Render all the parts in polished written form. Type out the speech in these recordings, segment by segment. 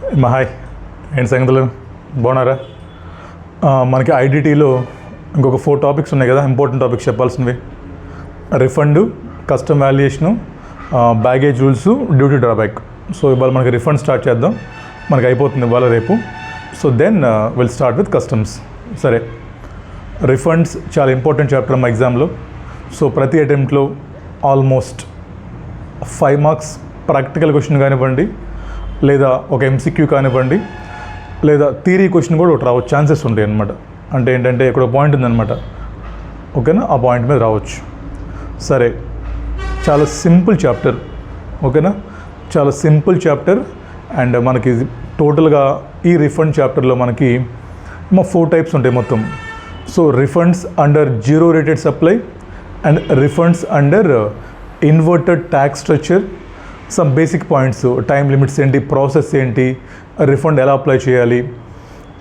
Hi ఏంటి సంగతులు బాగున్నారా? మనకి ఐడిటీలో ఇంకొక 4 టాపిక్స్ ఉన్నాయి కదా, ఇంపార్టెంట్ టాపిక్స్ చెప్పాల్సినవి. Refund, custom valuation, baggage rules, duty drawback. So ఇవాళ మనకి రిఫండ్ స్టార్ట్ చేద్దాం. మనకి అయిపోతుంది ఇవాళ రేపు. So then will start with customs. సరే, రిఫండ్స్ చాలా ఇంపార్టెంట్ చాప్టర్ మా ఎగ్జామ్లో. సో ప్రతి అటెంప్ట్లో ఆల్మోస్ట్ 5 మార్క్స్ ప్రాక్టికల్ క్వశ్చన్ కానివ్వండి, లేదా ఒక ఎంసీక్యూ కానివ్వండి, లేదా థియరీ క్వశ్చన్ కూడా ఒకటి రావచ్చు, ఛాన్సెస్ ఉంటాయి అన్నమాట. అంటే ఏంటంటే ఇక్కడ పాయింట్ ఉందన్నమాట, ఓకేనా? ఆ పాయింట్ మీద రావచ్చు. సరే, చాలా సింపుల్ చాప్టర్, ఓకేనా? చాలా సింపుల్ చాప్టర్. అండ్ మనకి టోటల్గా ఈ రిఫండ్ చాప్టర్లో మనకి 4 టైప్స్ ఉంటాయి మొత్తం. So refunds under zero rated supply and refunds under inverted tax structure, some basic points, time limits ఏంటి, ప్రాసెస్ ఏంటి, రిఫండ్ ఎలా అప్లై చేయాలి,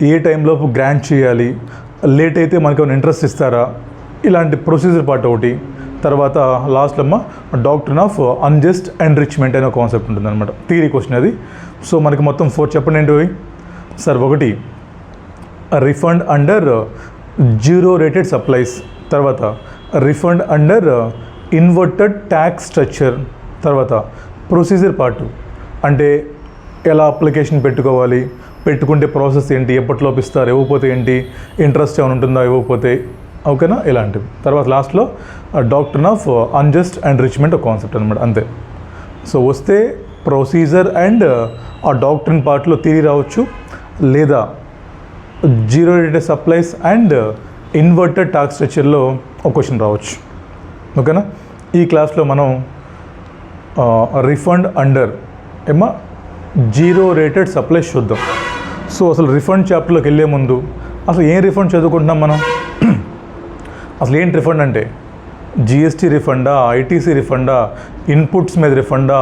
ఏ టైంలోపు గ్రాంట్ చేయాలి, లేట్ అయితే మనకి ఏమైనా ఇంట్రెస్ట్ ఇస్తారా, ఇలాంటి ప్రొసీజర్ పార్ట్ ఒకటి. తర్వాత లాస్ట్లో డాక్ట్రిన్ ఆఫ్ అన్జస్ట్ ఎన్రిచ్మెంట్ అనే కాన్సెప్ట్ ఉంటుంది అనమాట, థియరీ క్వశ్చన్ అది. సో మనకి మొత్తం 4 చెప్పండి ఏంటి సార్? ఒకటి refund under zero rated supplies, తర్వాత refund under inverted tax structure, తర్వాత ప్రొసీజర్ పార్ట్ అంటే ఎలా అప్లికేషన్ పెట్టుకోవాలి, పెట్టుకుంటే ప్రాసెస్ ఏంటి, ఎప్పటిలోపు ఇస్తారు, ఇవ్వకపోతే ఏంటి, ఇంట్రెస్ట్ ఏమైనా ఉంటుందా ఇవ్వకపోతే, ఓకేనా? ఇలాంటివి. తర్వాత లాస్ట్లో డాక్ట్రిన్ ఆఫ్ అన్జస్ట్ ఎన్రిచ్మెంట్ ఒక కాన్సెప్ట్ అనమాట, అంతే. సో వస్తే ప్రొసీజర్ అండ్ ఆ డాక్ట్రిన్ పార్ట్లో థియరీ రావచ్చు, లేదా zero rated supplies and inverted tax స్ట్రక్చర్లో ఒక క్వశ్చన్ రావచ్చు, ఓకేనా? ఈ క్లాస్లో మనం refund under zero rated supplies చూద్దాం. సో అసలు రిఫండ్ చాప్టర్లోకి వెళ్ళే ముందు అసలు ఏం రిఫండ్ చదువుకుంటున్నాం మనం? అసలు ఏంటి రిఫండ్ అంటే? జిఎస్టీ రిఫండా, ఐటీసీ రిఫండా, ఇన్పుట్స్ మీద రిఫండా,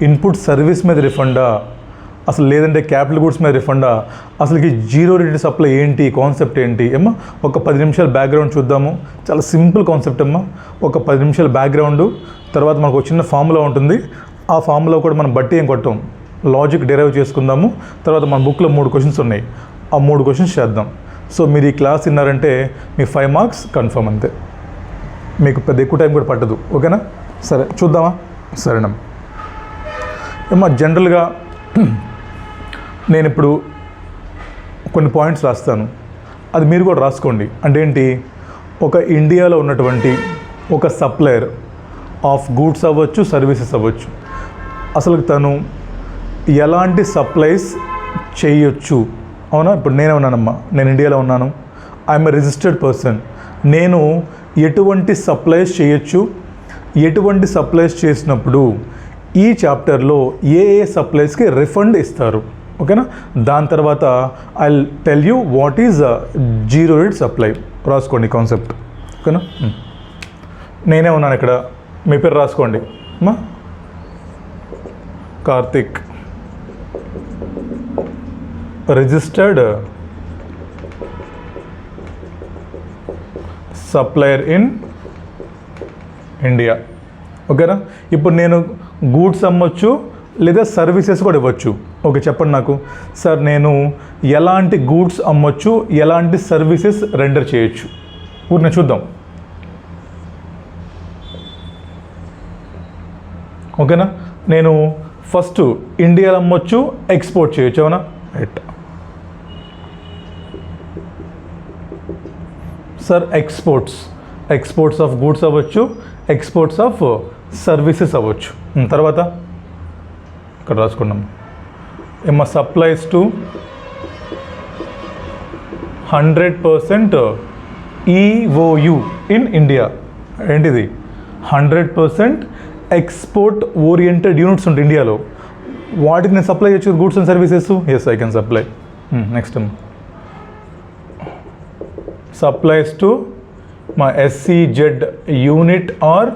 ఇన్పుట్ సర్వీస్ మీద రిఫండా, అసలు లేదంటే క్యాపిటల్ గూడ్స్ మీద రిఫండా? అసలుకి జీరో రేటెడ్ సప్లై ఏంటి, కాన్సెప్ట్ ఏంటి ఒక 10 నిమిషాల బ్యాక్గ్రౌండ్ చూద్దాము. చాలా సింపుల్ కాన్సెప్ట్ ఒక 10 నిమిషాల బ్యాక్గ్రౌండ్. తర్వాత మనకు ఒక చిన్న ఫార్ములా ఉంటుంది, ఆ ఫార్ములా కూడా మనం బట్టి ఏం కొట్టాం, లాజిక్ డెరైవ్ చేసుకుందాము. తర్వాత మన బుక్లో 3 క్వశ్చన్స్ ఉన్నాయి, ఆ 3 క్వశ్చన్స్ చేద్దాం. సో మీరు ఈ క్లాస్ విన్నారంటే మీ 5 మార్క్స్ కన్ఫర్మ్, అంతే. మీకు పెద్ద ఎక్కువ టైం కూడా పట్టదు, ఓకేనా? సరే చూద్దామా? సరేనా జనరల్గా నేను ఇప్పుడు కొన్ని పాయింట్స్ రాస్తాను, అది మీరు కూడా రాసుకోండి. అంటే ఏంటి, ఒక ఇండియాలో ఉన్నటువంటి ఒక సప్లయర్ ఆఫ్ గూడ్స్ అవ్వచ్చు, సర్వీసెస్ అవ్వచ్చు, అసలు తను ఎలాంటి సప్లైస్ చేయొచ్చు, అవునా? ఇప్పుడు నేనే ఉన్నానమ్మా, నేను ఇండియాలో ఉన్నాను, ఐఎమ్ ఎ రిజిస్టర్డ్ పర్సన్. నేను ఎటువంటి సప్లైస్ చేయొచ్చు, ఎటువంటి సప్లైస్ చేసినప్పుడు ఈ చాప్టర్లో ఏ సప్లైస్కి రిఫండ్ ఇస్తారు, ఓకేనా? దాని తర్వాత I tell you what is zero rate supply. రాసుకోండి కాన్సెప్ట్, ఓకేనా? నేనే ఉన్నాను ఇక్కడ, మీ పేరు రాసుకోండి అమ్మా. Karthik, registered supplier in India, ఓకేనా? ఇప్పుడు నేను గూడ్స్ అమ్మొచ్చు, లేదా సర్వీసెస్ కూడా ఇవ్వచ్చు. ఓకే, చెప్పండి నాకు, సార్ నేను ఎలాంటి గూడ్స్ అమ్మొచ్చు, ఎలాంటి సర్వీసెస్ రెండర్ చేయొచ్చు, ఊరిని చూద్దాం, ఓకేనా? నేను ఫస్ట్ ఇండియాలో అమ్మొచ్చు, ఎక్స్పోర్ట్ చేయొచ్చు, అవునా? Right. Sir exports of goods అవ్వచ్చు, ఎక్స్పోర్ట్స్ ఆఫ్ సర్వీసెస్ అవ్వచ్చు. తర్వాత ఇక్కడ రాసుకున్నాం, supplies to 100% EOU in India. ఏంటిది? 100% ఎక్స్పోర్ట్ ఓరియంటెడ్ యూనిట్స్ ఉంటాయి ఇండియాలో, వాటికి నేను సప్లై చేయొచ్చు goods and services. Yes, I can supply. Next supplies to మా SEZ యూనిట్ ఆర్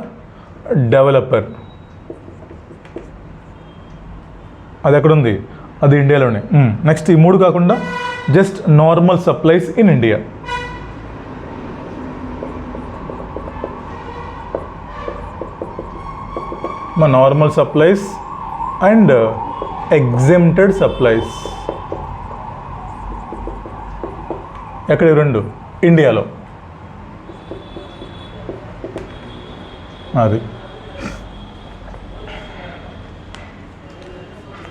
డెవలపర్. అది ఎక్కడుంది? అది ఇండియాలోనే. నెక్స్ట్ ఈ 3 కాకుండా just normal supplies in India. మా normal supplies and exempted supplies. ఎక్కడ రెండు? ఇండియాలో. అది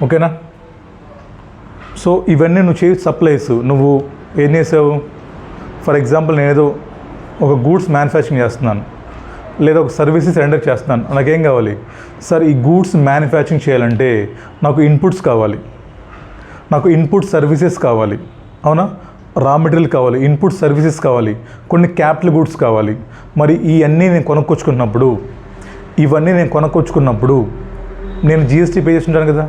ఓకేనా? సో ఇవన్నీ నువ్వు చేసే సప్లైస్ నువ్వు ఏం చేసావు? ఫర్ ఎగ్జాంపుల్ నేను ఏదో ఒక గూడ్స్ మ్యానుఫ్యాక్చరింగ్ చేస్తున్నాను, లేదా ఒక సర్వీసెస్ రెండర్ చేస్తున్నాను. నాకేం కావాలి? సార్ ఈ గూడ్స్ మ్యానుఫ్యాక్చరింగ్ చేయాలంటే నాకు ఇన్పుట్స్ కావాలి, నాకు ఇన్పుట్ సర్వీసెస్ కావాలి, అవునా? రా మెటీరియల్ కావాలి, ఇన్పుట్ సర్వీసెస్ కావాలి, కొన్ని క్యాపిటల్ గూడ్స్ కావాలి. మరి ఇవన్నీ నేను కొనుక్కొచ్చుకున్నప్పుడు నేను జిఎస్టీ పే చేసి ఉంటాను కదా,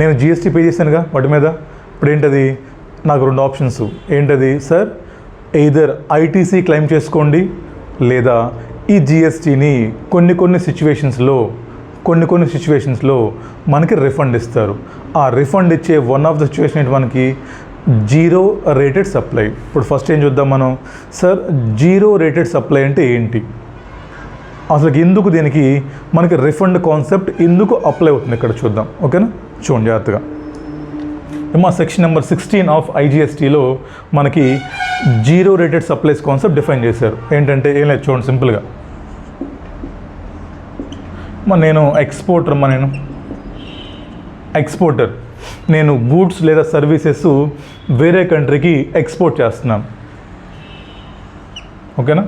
నేను జిఎస్టీ పే చేశానుగా వాటి మీద. ఇప్పుడు ఏంటది? నాకు రెండు ఆప్షన్స్. ఏంటది? సార్ ఎయిదర్ ఐటీసీ క్లెయిమ్ చేసుకోండి, లేదా ఈ జిఎస్టీని కొన్ని సిచ్యువేషన్స్లో మనకి రిఫండ్ ఇస్తారు. ఆ రిఫండ్ ఇచ్చే వన్ ఆఫ్ ద సిచ్యువేషన్ ఏంటి? మనకి జీరో రేటెడ్ సప్లై. ఇప్పుడు ఫస్ట్ ఏం చూద్దాం మనం? సార్ జీరో రేటెడ్ సప్లై అంటే ఏంటి, అసలు ఎందుకు దీనికి మనకి రిఫండ్ కాన్సెప్ట్ ఎందుకు అప్లై అవుతుంది ఇక్కడ చూద్దాం. ఓకేనా? చూడండి జాగ్రత్తగా. మా సెక్షన్ నెంబర్ 16 ఆఫ్ ఐజిఎస్టీలో మనకి zero rated supplies concept define చేశారు. ఏంటంటే ఏం లేదు, చూడండి సింపుల్గా. నేను ఎక్స్పోర్టర్, నేను గూడ్స్ లేదా సర్వీసెస్ వేరే కంట్రీకి ఎక్స్పోర్ట్ చేస్తున్నాను. ఓకేనా?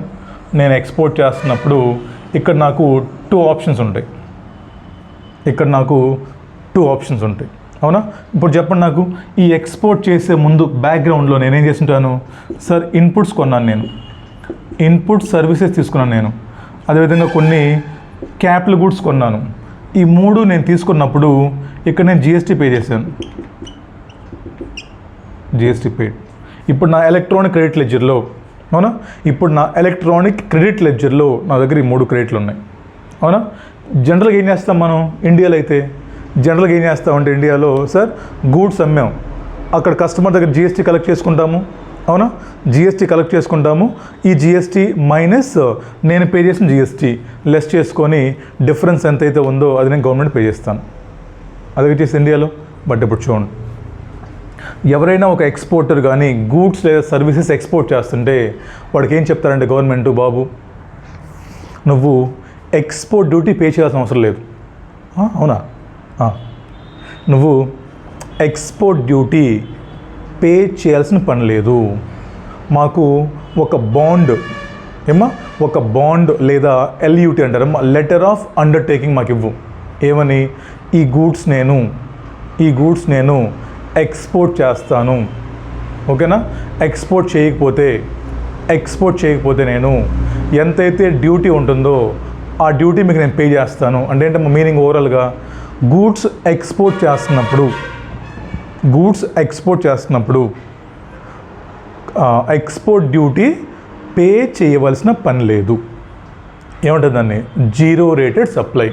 నేను ఎక్స్పోర్ట్ చేస్తున్నప్పుడు ఇక్కడ నాకు టూ ఆప్షన్స్ ఉంటాయి. అవునా? ఇప్పుడు చెప్పండి నాకు, ఈ ఎక్స్పోర్ట్ చేసే ముందు బ్యాక్గ్రౌండ్లో నేనేం చేస్తుంటాను? సార్ ఇన్పుట్స్ కొన్నాను, నేను ఇన్పుట్ సర్వీసెస్ తీసుకున్నాను, నేను అదేవిధంగా కొన్ని క్యాపిటల్ గూడ్స్ కొన్నాను. ఈ మూడు నేను తీసుకున్నప్పుడు ఇక్కడ నేను జిఎస్టీ పే చేశాను. జిఎస్టీ పేడ్. ఇప్పుడు నా ఎలక్ట్రానిక్ క్రెడిట్ లెడ్జర్లో, అవునా, నా దగ్గర ఈ మూడు క్రెడిట్లు ఉన్నాయి. అవునా? జనరల్గా ఏం చేస్తాం మనం ఇండియాలో అయితే? ఇండియాలో సార్ గూడ్స్ అమ్మాం, అక్కడ కస్టమర్ దగ్గర జిఎస్టీ కలెక్ట్ చేసుకుంటాము. అవునా? జిఎస్టీ కలెక్ట్ చేసుకుంటాము. ఈ జిఎస్టీ మైనస్ నేను పే చేసిన జిఎస్టీ లెస్ చేసుకొని డిఫరెన్స్ ఎంతైతే ఉందో అది నేను గవర్నమెంట్ పే చేస్తాను. అదే చేసి ఇండియాలో. బట్ ఇప్పుడు చూడండి, ఎవరైనా ఒక ఎక్స్పోర్టర్ కానీ గూడ్స్ లేదా సర్వీసెస్ ఎక్స్పోర్ట్ చేస్తుంటే వాడికి ఏం చెప్తారంటే గవర్నమెంట్, బాబు నువ్వు ఎక్స్పోర్ట్ డ్యూటీ పే చేయాల్సిన అవసరం లేదు. అవునా? నువ్వు ఎక్స్పోర్ట్ డ్యూటీ పే చేయాల్సిన పని లేదు. మాకు ఒక బాండ్ లేదా ఎల్యూటీ అంటారమ్మా, లెటర్ ఆఫ్ అండర్టేకింగ్ మాకు ఇవ్వు. ఏమని? ఈ గూడ్స్ నేను ఎక్స్పోర్ట్ చేస్తాను. ఓకేనా? ఎక్స్పోర్ట్ చేయకపోతే నేను ఎంతైతే డ్యూటీ ఉంటుందో ఆ డ్యూటీ మీకు నేను పే చేస్తాను. అంటే ఏంటమ్మా మీనింగ్? ఓవరాల్గా గూడ్స్ ఎక్స్పోర్ట్ చేస్తున్నప్పుడు ఎక్స్పోర్ట్ డ్యూటీ పే చేయవలసిన పని లేదు. ఏమంటుంది దాన్ని? Zero rated supply.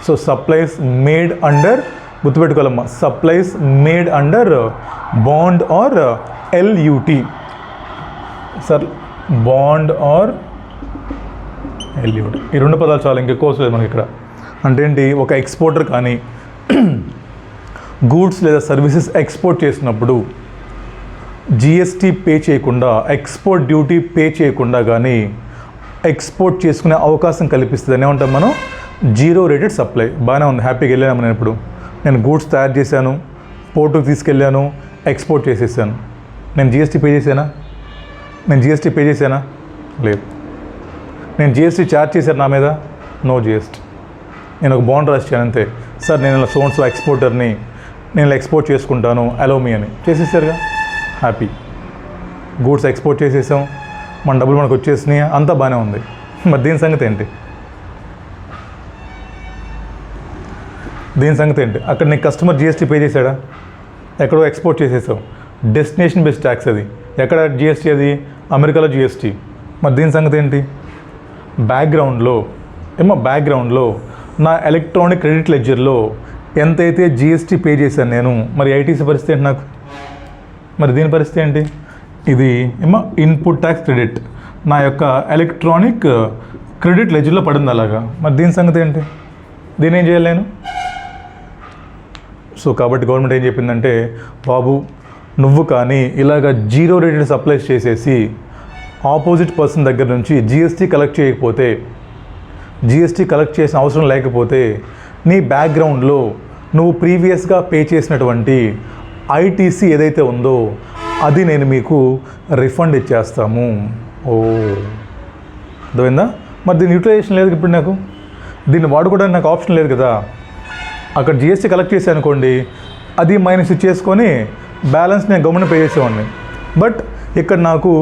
So supplies made under, గుర్తుపెట్టుకోవాలమ్మా, supplies made under bond or LUT. Sir bond or LUT, ఈ రెండు పదాలు చాలా ఇంకెక్కువ వస్తుంది మనకి ఇక్కడ. అంటే ఏంటి? ఒక ఎక్స్పోర్టర్ కానీ గూడ్స్ లేదా సర్వీసెస్ ఎక్స్పోర్ట్ చేసినప్పుడు జిఎస్టీ పే చేయకుండా, ఎక్స్పోర్ట్ డ్యూటీ పే చేయకుండా కానీ ఎక్స్పోర్ట్ చేసుకునే అవకాశం కల్పిస్తుంది. అని ఏమంటాం మనం? Zero rated supply. బాగానే ఉంది, హ్యాపీగా వెళ్ళాను నేను. ఇప్పుడు నేను గూడ్స్ తయారు చేశాను, పోర్టుకు తీసుకెళ్ళాను, ఎక్స్పోర్ట్ చేసేసాను. నేను జిఎస్టీ పే చేశానా? లేదు. నేను జిఎస్టీ ఛార్జ్ చేశాను నా మీద? No GST. నేను ఒక బాండ్ రాసిచ్చాను అంతే. సార్ నేను ఇలా సోన్స్లో ఎక్స్పోర్టర్ని, నేను ఎక్స్పోర్ట్ చేసుకుంటాను, అలౌ మీ అని. చేసేసారుగా, హ్యాపీ. గూడ్స్ ఎక్స్పోర్ట్ చేసేసాం, మన డబ్బులు మనకు వచ్చేసినాయి, అంతా బాగానే ఉంది. మరి దీని సంగతి ఏంటి? అక్కడ నీకు కస్టమర్ జిఎస్టీ పే చేశాడా? ఎక్కడో ఎక్స్పోర్ట్ చేసేసావు, డెస్టినేషన్ బేస్డ్ ట్యాక్స్ అది. ఎక్కడ జిఎస్టీ? అది అమెరికాలో జిఎస్టీ. మరి దీని సంగతి ఏంటి? బ్యాక్గ్రౌండ్లో నా ఎలక్ట్రానిక్ క్రెడిట్ లెడ్జర్లో ఎంతైతే జిఎస్టీ పే చేశాను నేను, మరి ఐటీసీ పరిస్థితి ఏంటి నాకు? మరి దీని పరిస్థితి ఏంటి? ఇది ఇన్పుట్ ట్యాక్స్ క్రెడిట్ నా యొక్క ఎలక్ట్రానిక్ క్రెడిట్ లెడ్జర్లో పడింది అలాగా. మరి దీని సంగతి ఏంటి? దీని ఏం చేయాలి నేను? సో కాబట్టి గవర్నమెంట్ ఏం చెప్పిందంటే, బాబు నువ్వు కానీ ఇలాగ జీరో రేటెడ్ సప్లైస్ చేసేసి ఆపోజిట్ పర్సన్ దగ్గర నుంచి జిఎస్టీ కలెక్ట్ చేయకపోతే, జిఎస్టీ కలెక్ట్ చేసిన అవసరం లేకపోతే నీ బ్యాక్గ్రౌండ్లో నువ్వు ప్రీవియస్గా పే చేసినటువంటి ఐటీసీ ఏదైతే ఉందో అది నేను మీకు రిఫండ్ ఇచ్చేస్తాము. ఓ అర్థమైందా? మరి దీని యూటిలైజేషన్ లేదు ఇప్పుడు, నాకు దీన్ని వాడుకోవడానికి నాకు ఆప్షన్ లేదు కదా. అక్కడ జిఎస్టీ కలెక్ట్ చేసి అనుకోండి, అది మైనస్ ఇచ్చేసుకొని బ్యాలెన్స్ నేను గవర్నమెంట్ పే చేసేవాడిని. బట్ ఇక్కడ నాకు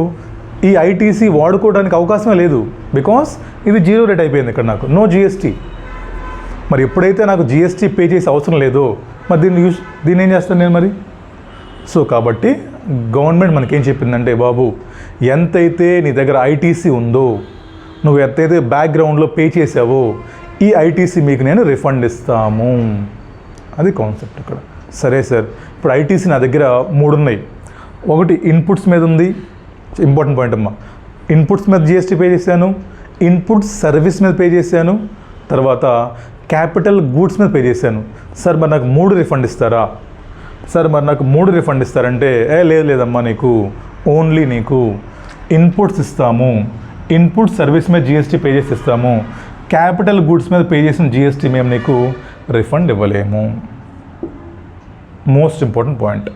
ఈ ఐటీసీ వాడుకోవడానికి అవకాశమే లేదు, బికాస్ ఇది జీరో రేట్ అయిపోయింది. ఇక్కడ నాకు నో జిఎస్టీ. మరి ఎప్పుడైతే నాకు జిఎస్టీ పే చేసే అవసరం లేదో మరి దీన్ని ఏం చేస్తాను నేను మరి? సో కాబట్టి గవర్నమెంట్ మనకేం చెప్పిందంటే, బాబు ఎంతైతే నీ దగ్గర ఐటీసీ ఉందో, నువ్వు ఎంతైతే బ్యాక్గ్రౌండ్లో పే చేసావో ఈ ఐటీసీ మీకు నేను రిఫండ్ ఇస్తాము. అది కాన్సెప్ట్ ఇక్కడ. సరే సార్, ఇప్పుడు ఐటీసీ నా దగ్గర 3 ఉన్నాయి. ఒకటి ఇన్పుట్స్ మీద ఉంది, ఇంపార్టెంట్ పాయింట్ అమ్మా. ఇన్పుట్స్ మీద జిఎస్టీ పే చేశాను, ఇన్పుట్స్ సర్వీస్ మీద పే చేశాను, తర్వాత క్యాపిటల్ గూడ్స్ మీద పే చేశాను. సార్ మరి నాకు 3 రిఫండ్ ఇస్తారా? సార్ మరి నాకు 3 రిఫండ్ ఇస్తారంటే, లేదమ్మా, నీకు ఓన్లీ నీకు ఇన్పుట్స్ ఇస్తాము, ఇన్పుట్ సర్వీస్ మీద జిఎస్టీ పే చేసి ఇస్తాము, క్యాపిటల్ గూడ్స్ మీద పే చేసిన జిఎస్టీ మేము నీకు రిఫండ్ ఇవ్వలేము. మోస్ట్ ఇంపార్టెంట్ పాయింట్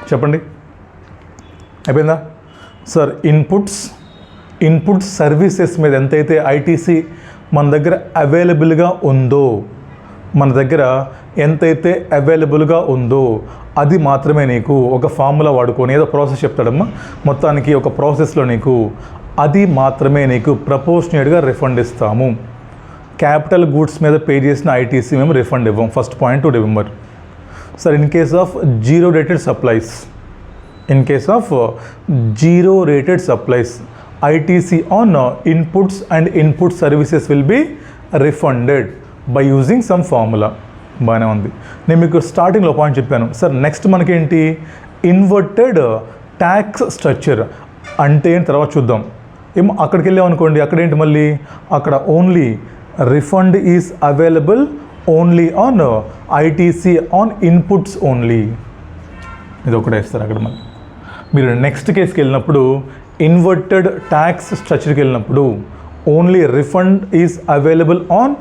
చెప్పండి, అయిపోయిందా? సార్ ఇన్పుట్ సర్వీసెస్ మీద ఎంతైతే ఐటీసీ మన దగ్గర అవైలబుల్గా ఉందో, మన దగ్గర ఎంతైతే అవైలబుల్గా ఉందో అది మాత్రమే నీకు ఒక ఫార్ములా వాడుకొని, ఏదో ప్రాసెస్ చెప్తాడమ్మా, మొత్తానికి ఒక ప్రాసెస్లో నీకు అది మాత్రమే నీకు ప్రపోర్షనేట్గా రిఫండ్ ఇస్తాము. క్యాపిటల్ గూడ్స్ మీద పే చేసిన ఐటీసీ మేము రిఫండ్ ఇవ్వం. First point to remember. Sir in case of zero rated supplies, ITC on inputs and input services will be refunded by using some formula. బాగానే ఉంది. నేను మీకు స్టార్టింగ్లో పాయింట్ చెప్పాను. సార్ నెక్స్ట్ మనకేంటి, ఇన్వర్టెడ్ ట్యాక్స్ స్ట్రక్చర్ అంటే తర్వాత చూద్దాం. ఏమో అక్కడికి వెళ్ళామనుకోండి, అక్కడేంటి మళ్ళీ, అక్కడ only refund is available only on ITC on inputs only. ఇది ఒకటే ఇస్తారు అక్కడ. మళ్ళీ మీరు నెక్స్ట్ కేసుకి వెళ్ళినప్పుడు, ఇన్వర్టెడ్ ట్యాక్స్ స్ట్రక్చర్కి వెళ్ళినప్పుడు only refund is available on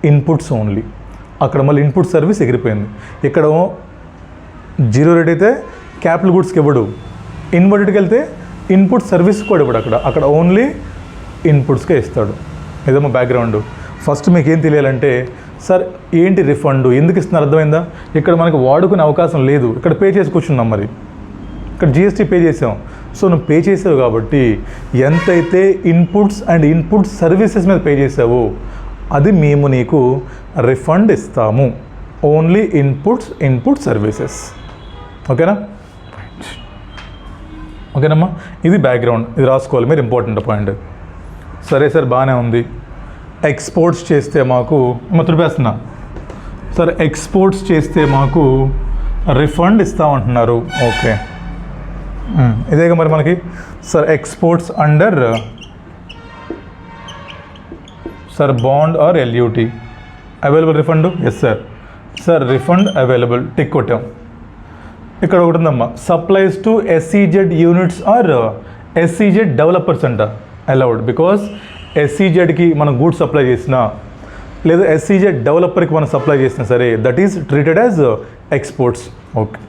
inputs only. అక్కడ మళ్ళీ ఇన్పుట్ సర్వీస్ ఎగిరిపోయింది. ఇక్కడ జీరో రేట్ అయితే క్యాపిటల్ గూడ్స్కి ఇవ్వడు, ఇన్వర్టెడ్కి వెళ్తే ఇన్పుట్ సర్వీస్ కూడా ఇవ్వడు. అక్కడ ఓన్లీ ఇన్పుట్స్కే ఇస్తాడు. ఇదేమో బ్యాక్గ్రౌండ్. ఫస్ట్ మీకు ఏం తెలియాలంటే, సార్ ఏంటి రిఫండ్, ఎందుకు ఇస్తున్నారు అర్థమైందా? ఇక్కడ మనకు వాడుకునే అవకాశం లేదు, ఇక్కడ పే చేసి కూర్చున్నాం. మరి ఇక్కడ జిఎస్టీ పే చేసాం. సో నువ్వు పే చేసావు కాబట్టి ఎంతైతే ఇన్పుట్స్ అండ్ ఇన్పుట్ సర్వీసెస్ మీద పే చేసావో అది మేము నీకు రిఫండ్ ఇస్తాము. Only input services. ఓకేనా? ఓకేనమ్మా, ఇది బ్యాక్గ్రౌండ్, ఇది రాసుకోవాలి మీరు, ఇంపార్టెంట్ పాయింట్. సరే సార్, బాగానే ఉంది. ఎక్స్పోర్ట్స్ చేస్తే మాకు తుడిపేస్తున్నా. సార్ ఎక్స్పోర్ట్స్ చేస్తే మాకు రిఫండ్ ఇస్తామంటున్నారు. ఓకే, ఇదేగా మరి మనకి. Sir exports under sir bond or LUT available refund? Yes sir. Sir refund available, tick కొట్టాం. ఇక్కడ ఒకటి ఉందమ్మా, supplies to SEZ units or SEZ developers అంట అలౌడ్. బికాస్ SEZకి మనం గూడ్స్ సప్లై చేసినా లేదా SEZ డెవలపర్కి మనం సప్లై చేసినా సరే, that is treated as exports. Okay,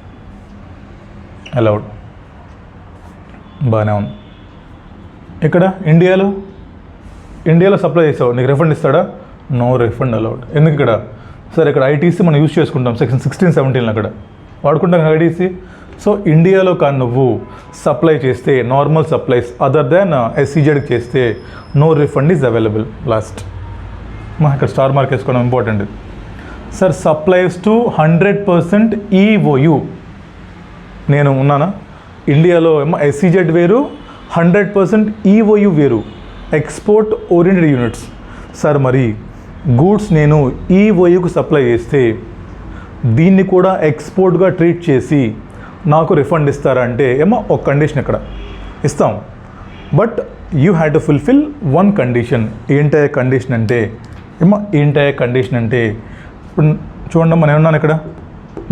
allowed, బాగానే ఉంది. ఇక్కడ ఇండియాలో సప్లై చేసావు, నీకు రిఫండ్ ఇస్తాడా? No refund allowed. ఎందుకు ఇక్కడ? సార్ ఇక్కడ ఐటీసీ మనం యూజ్ చేసుకుంటాం, సెక్షన్ 16, 17 అక్కడ వాడుకుంటాం ఐటీసీ. సో ఇండియాలో కానీ నువ్వు సప్లై చేస్తే, నార్మల్ సప్లైస్ అదర్ దాన్ SEZకి చేస్తే no refund is available. Last ఇక్కడ స్టార్ మార్క్ వేసుకోవడం important. Sir supplies to 100% EOU, నేను ఉన్నానా? ఇండియాలో ఏమో SEZ వేరు, 100% EOU వేరు, ఎక్స్పోర్ట్ ఓరియంటెడ్ యూనిట్స్. సార్ మరి గూడ్స్ నేను EOUకు సప్లై చేస్తే దీన్ని కూడా ఎక్స్పోర్ట్గా ట్రీట్ చేసి నాకు రిఫండ్ ఇస్తారా అంటే, ఏమో ఒక కండిషన్ ఇక్కడ ఇస్తాం. But you had to fulfil one condition. ఏంటయ్యే కండిషన్ అంటే, ఇప్పుడు చూడండి, మనం ఏమన్నాను ఇక్కడ,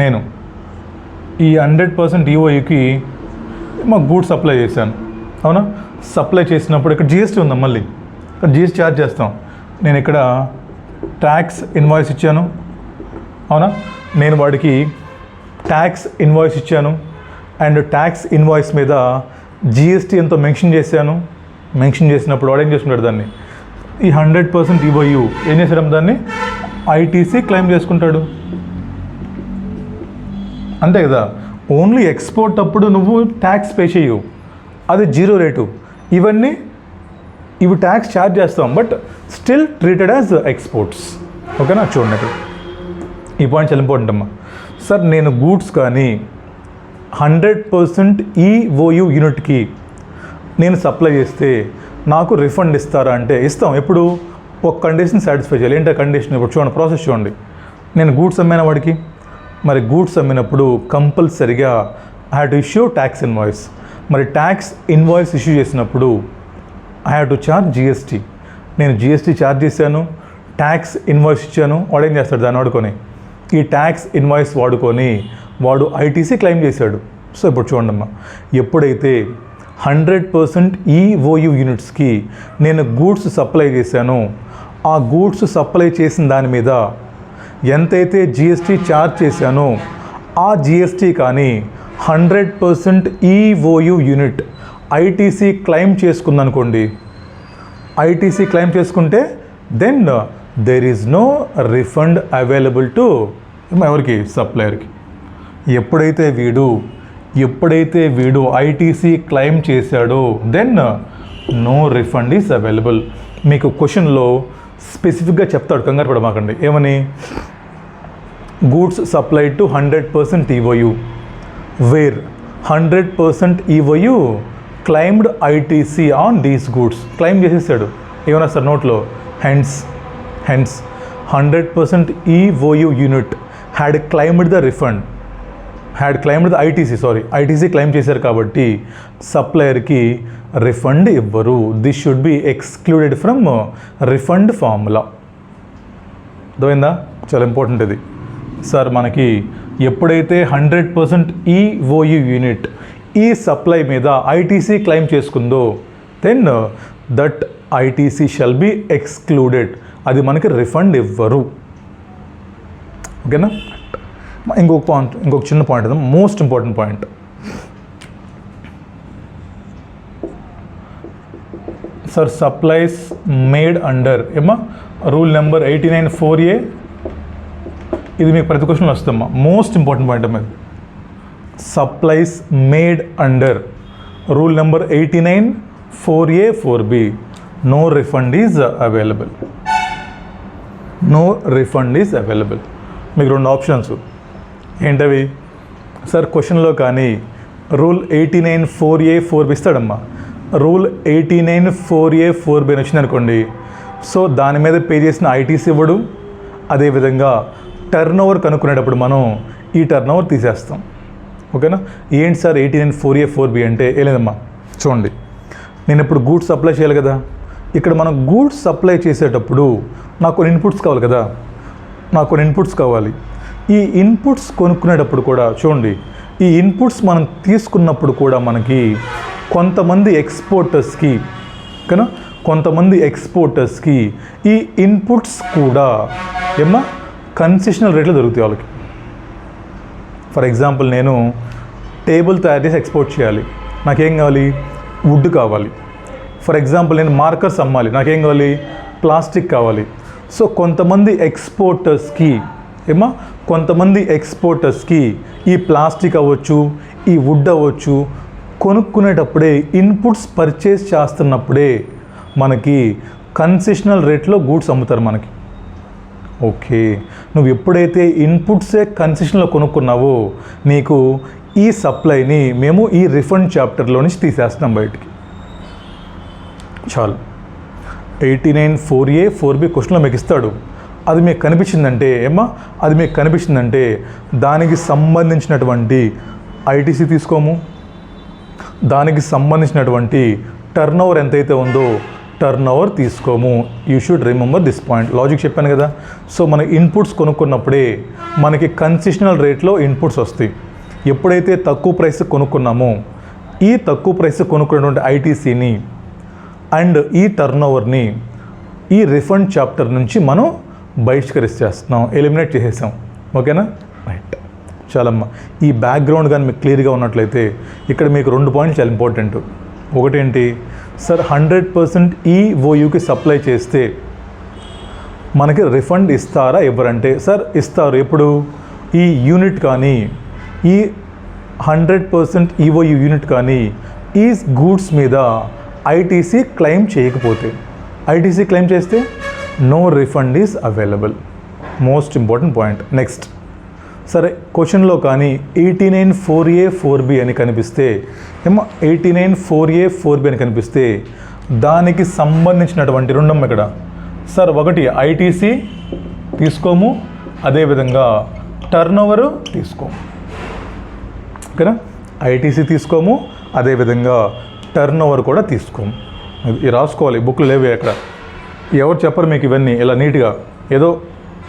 నేను ఈ 100% ఈఓయూకి మా గూడ్స్ సప్లై చేశాను, అవునా? సప్లై చేసినప్పుడు ఇక్కడ జిఎస్టీ ఉందా, మళ్ళీ ఇక్కడ జిఎస్టీ ఛార్జ్ చేస్తాం. నేను ఇక్కడ ట్యాక్స్ ఇన్వాయిస్ ఇచ్చాను, అవునా? నేను వాడికి ట్యాక్స్ ఇన్వాయిస్ ఇచ్చాను అండ్ ట్యాక్స్ ఇన్వాయిస్ మీద జిఎస్టీ ఎంతో మెన్షన్ చేశాను. మెన్షన్ చేసినప్పుడు వాడు ఏం చేసుకుంటాడు, దాన్ని ఈ 100% ఈఓయూ ఏం చేశాడు, దాన్ని ఐటీసీ క్లెయిమ్ చేసుకుంటాడు, అంతే కదా. ఓన్లీ ఎక్స్పోర్ట్ అప్పుడు నువ్వు ట్యాక్స్ పే చేయవు, అది 0 రేటు. ఇవి ట్యాక్స్ ఛార్జ్ చేస్తాం, but still treated as exports. ఓకేనా? చూడండి ఇక్కడ ఈ పాయింట్ చాలా ఇంపార్టెంట్ అమ్మా. సార్ నేను గూడ్స్ కానీ 100% ఈఓయూ యూనిట్కి నేను సప్లై చేస్తే నాకు రిఫండ్ ఇస్తారా అంటే ఇస్తాం. ఎప్పుడు ఒక కండిషన్ సాటిస్ఫై చేయాలి. ఏంటో కండిషన్? ఇప్పుడు చూడండి, ప్రాసెస్ చూడండి. నేను గూడ్స్ అమ్మిన వాడికి, మరి గూడ్స్ అమ్మినప్పుడు కంపల్సరిగా I have to issue tax invoice. మరి ట్యాక్స్ ఇన్వాయిస్ ఇష్యూ చేసినప్పుడు I have to charge GST. నేను జిఎస్టీ ఛార్జ్ చేశాను, ట్యాక్స్ ఇన్వాయిస్ ఇచ్చాను. వాడు ఏం చేస్తాడు, దాన్ని వాడుకొని ఈ ట్యాక్స్ ఇన్వాయిస్ వాడుకొని వాడు ఐటీసీ క్లెయిమ్ చేశాడు. సో ఇప్పుడు చూడండి అమ్మా, ఎప్పుడైతే 100% ఈఓయూ యూనిట్స్కి నేను గూడ్స్ సప్లై చేశానో ఆ గూడ్స్ సప్లై చేసిన దాని మీద ఎంతైతే జిఎస్టీ ఛార్జ్ చేశానో ఆ జిఎస్టీ కానీ 100% ఈఓయూ యూనిట్ ఐటీసీ క్లెయిమ్ చేసుకుందనుకోండి, ఐటీసీ క్లెయిమ్ చేసుకుంటే then there is no refund available to ఎవరికి, సప్లయర్కి. ఎప్పుడైతే వీడు ఐటీసీ క్లెయిమ్ చేశాడో then no refund is available. మీకు క్వశ్చన్లో స్పెసిఫిక్గా చెప్తాడు, కంగారు పడమాకండి. ఏమని? Goods supplied to 100% EOU where 100% EOU claimed ITC on these goods. Claim చేసేసాడు. ఏమన్నా సార్ నోట్లో? Hence 100% EOU unit had claimed the refund, had claimed the ITC claim చేశారు కాబట్టి సప్లయర్కి రిఫండ్ ఇవ్వరు. This should be excluded from refund formula. అర్థమైందా? చాలా important ఇది. సార్ మనకి ఎప్పుడైతే 100% ఈఓయూ యూనిట్ ఈ సప్లై మీద ఐటీసీ క్లెయిమ్ చేసుకుందో then that ITC shall be excluded. అది మనకి రిఫండ్ ఇవ్వరు. ఓకేనా? ఇంకొక చిన్న point, most important point. Sir supplies made under rule number 89(4)A. ఇది మీకు ప్రతి క్వశ్చన్లో వస్తుందమ్మా. మోస్ట్ ఇంపార్టెంట్ పాయింట్ అమ్మా. Supplies made under rule number 89(4)A 4B no refund is available. మీకు 2 ఆప్షన్స్ ఏంటవి? సార్ క్వశ్చన్లో కానీ rule 89(4)A 4B ఇస్తాడమ్మా. Rule 89(4)A 4B అని వచ్చింది అనుకోండి, సో దాని మీద పే చేసిన ఐటీసీ ఇవ్వడు. అదేవిధంగా టర్న్ ఓవర్ కనుక్కునేటప్పుడు మనం ఈ టర్న్ ఓవర్ తీసేస్తాం. ఓకేనా? ఏంటి సార్ 89(4)A 4B అంటే? ఏ లేదమ్మా, చూడండి, నేను ఇప్పుడు గూడ్స్ సప్లై చేయాలి కదా. ఇక్కడ మనం గూడ్స్ సప్లై చేసేటప్పుడు నాకు కొన్ని ఇన్పుట్స్ కావాలి కదా, ఈ ఇన్పుట్స్ కొనుక్కునేటప్పుడు కూడా చూడండి, ఈ ఇన్పుట్స్ మనం తీసుకున్నప్పుడు కూడా మనకి కొంతమంది ఎక్స్పోర్టర్స్కి ఈ ఇన్పుట్స్ కూడా కన్సెషనల్ రేట్లో దొరుకుతాయి వాళ్ళకి. ఫర్ ఎగ్జాంపుల్, నేను టేబుల్ తయారు చేసి ఎక్స్పోర్ట్ చేయాలి, నాకేం కావాలి? వుడ్ కావాలి. ఫర్ ఎగ్జాంపుల్, నేను మార్కర్స్ అమ్మాలి, నాకేం కావాలి? ప్లాస్టిక్ కావాలి. సో కొంతమంది ఎక్స్పోర్టర్స్కి ఈ ప్లాస్టిక్ అవ్వచ్చు, ఈ వుడ్ అవ్వచ్చు, కొనుక్కునేటప్పుడే ఇన్పుట్స్ పర్చేస్ చేస్తున్నప్పుడే మనకి కన్సెషనల్ రేట్లో గూడ్స్ అమ్ముతారు మనకి. ఓకే, నువ్వు ఎప్పుడైతే ఇన్పుట్సే కన్సెషన్లో కొనుక్కున్నావో నీకు ఈ సప్లైని మేము ఈ రిఫండ్ చాప్టర్లో నుంచి తీసేస్తున్నాం బయటికి. చాలు. 89(4)A 4B క్వశ్చన్లో మీకు ఇస్తాడు. అది మీకు కనిపించిందంటే దానికి సంబంధించినటువంటి ఐటీసీ తీసుకోము, దానికి సంబంధించినటువంటి టర్న్ ఓవర్ ఎంతైతే ఉందో టర్న్ ఓవర్ తీసుకోము. You should remember this point. Logic చెప్పాను కదా. సో మన ఇన్పుట్స్ కొనుక్కున్నప్పుడే మనకి కన్సెషనల్ రేట్లో ఇన్పుట్స్ వస్తాయి. ఎప్పుడైతే తక్కువ ప్రైస్ కొనుక్కున్నామో ఈ తక్కువ ప్రైస్ కొనుక్కున్నటువంటి ఐటీసీని అండ్ ఈ టర్న్ ఓవర్ని ఈ రిఫండ్ చాప్టర్ నుంచి మనం బహిష్కరిస్తేస్తున్నాం, ఎలిమినేట్ చేసేసాం. ఓకేనా? రైట్. చాలమ్మా, ఈ బ్యాక్గ్రౌండ్ కానీ మీకు క్లియర్గా ఉన్నట్లయితే ఇక్కడ మీకు 2 పాయింట్స్ చాలా ఇంపార్టెంట్. ఒకటేంటి సార్, 100% ఈఓయూకి సప్లై చేస్తే మనకి రిఫండ్ ఇస్తారా ఇవ్వరంటే, సార్ ఇస్తారు. ఎప్పుడు? ఈ యూనిట్ కానీ ఈ 100% ఈఓయూ యూనిట్ కానీ ఈ గూడ్స్ మీద ఐటీసీ క్లెయిమ్ చేయకపోతే, ఐటీసీ క్లెయిమ్ చేస్తే no refund is available. Most important point. Next, సరే క్వశ్చన్లో కానీ 89(4)A 4B అని కనిపిస్తే ఏమో 89(4)A 4B అని కనిపిస్తే దానికి సంబంధించినటువంటి రెండమ్మ ఇక్కడ సార్, ఒకటి ఐటీసీ తీసుకోము, అదేవిధంగా టర్న్ ఓవర్ తీసుకోము. ఓకేనా? ఐటీసీ తీసుకోము, అదేవిధంగా టర్న్ ఓవర్ కూడా తీసుకోము. ఇది రాసుకోవాలి, బుక్లు లేవు అక్కడ. ఎవరు చెప్పరు మీకు ఇవన్నీ ఇలా నీట్గా, ఏదో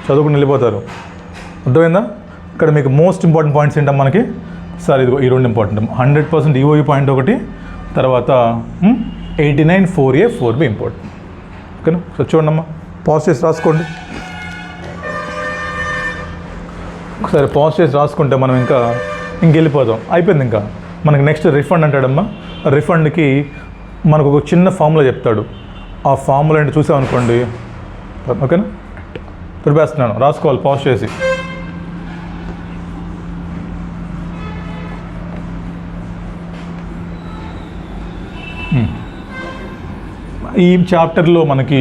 చదువుకుని వెళ్ళిపోతారు. అర్థమైందా? ఇక్కడ మీకు మోస్ట్ ఇంపార్టెంట్ పాయింట్స్ ఏంటమ్మా మనకి? సార్ ఇదిగో ఈ 2 ఇంపార్టెంట్. 100% ఈఓయూ పాయింట్ ఒకటి, తర్వాత 89(4)A 4B ఇంపార్టెంట్. ఓకేనా? సో చూడమ్మా, పాజ్ చేసి రాసుకోండి. ఒకసారి పాజ్ చేసి రాసుకుంటే మనం ఇంకెళ్ళిపోతాం. అయిపోయింది. ఇంకా మనకి నెక్స్ట్ రిఫండ్ అంటాడమ్మా. రిఫండ్కి మనకు ఒక చిన్న ఫార్ములా చెప్తాడు. ఆ ఫార్ములా అంటే చూసామనుకోండి. ఓకేనా? తుడిపేస్తున్నాను, రాసుకోవాలి పాజ్ చేసి. ఈ చాప్టర్లో మనకి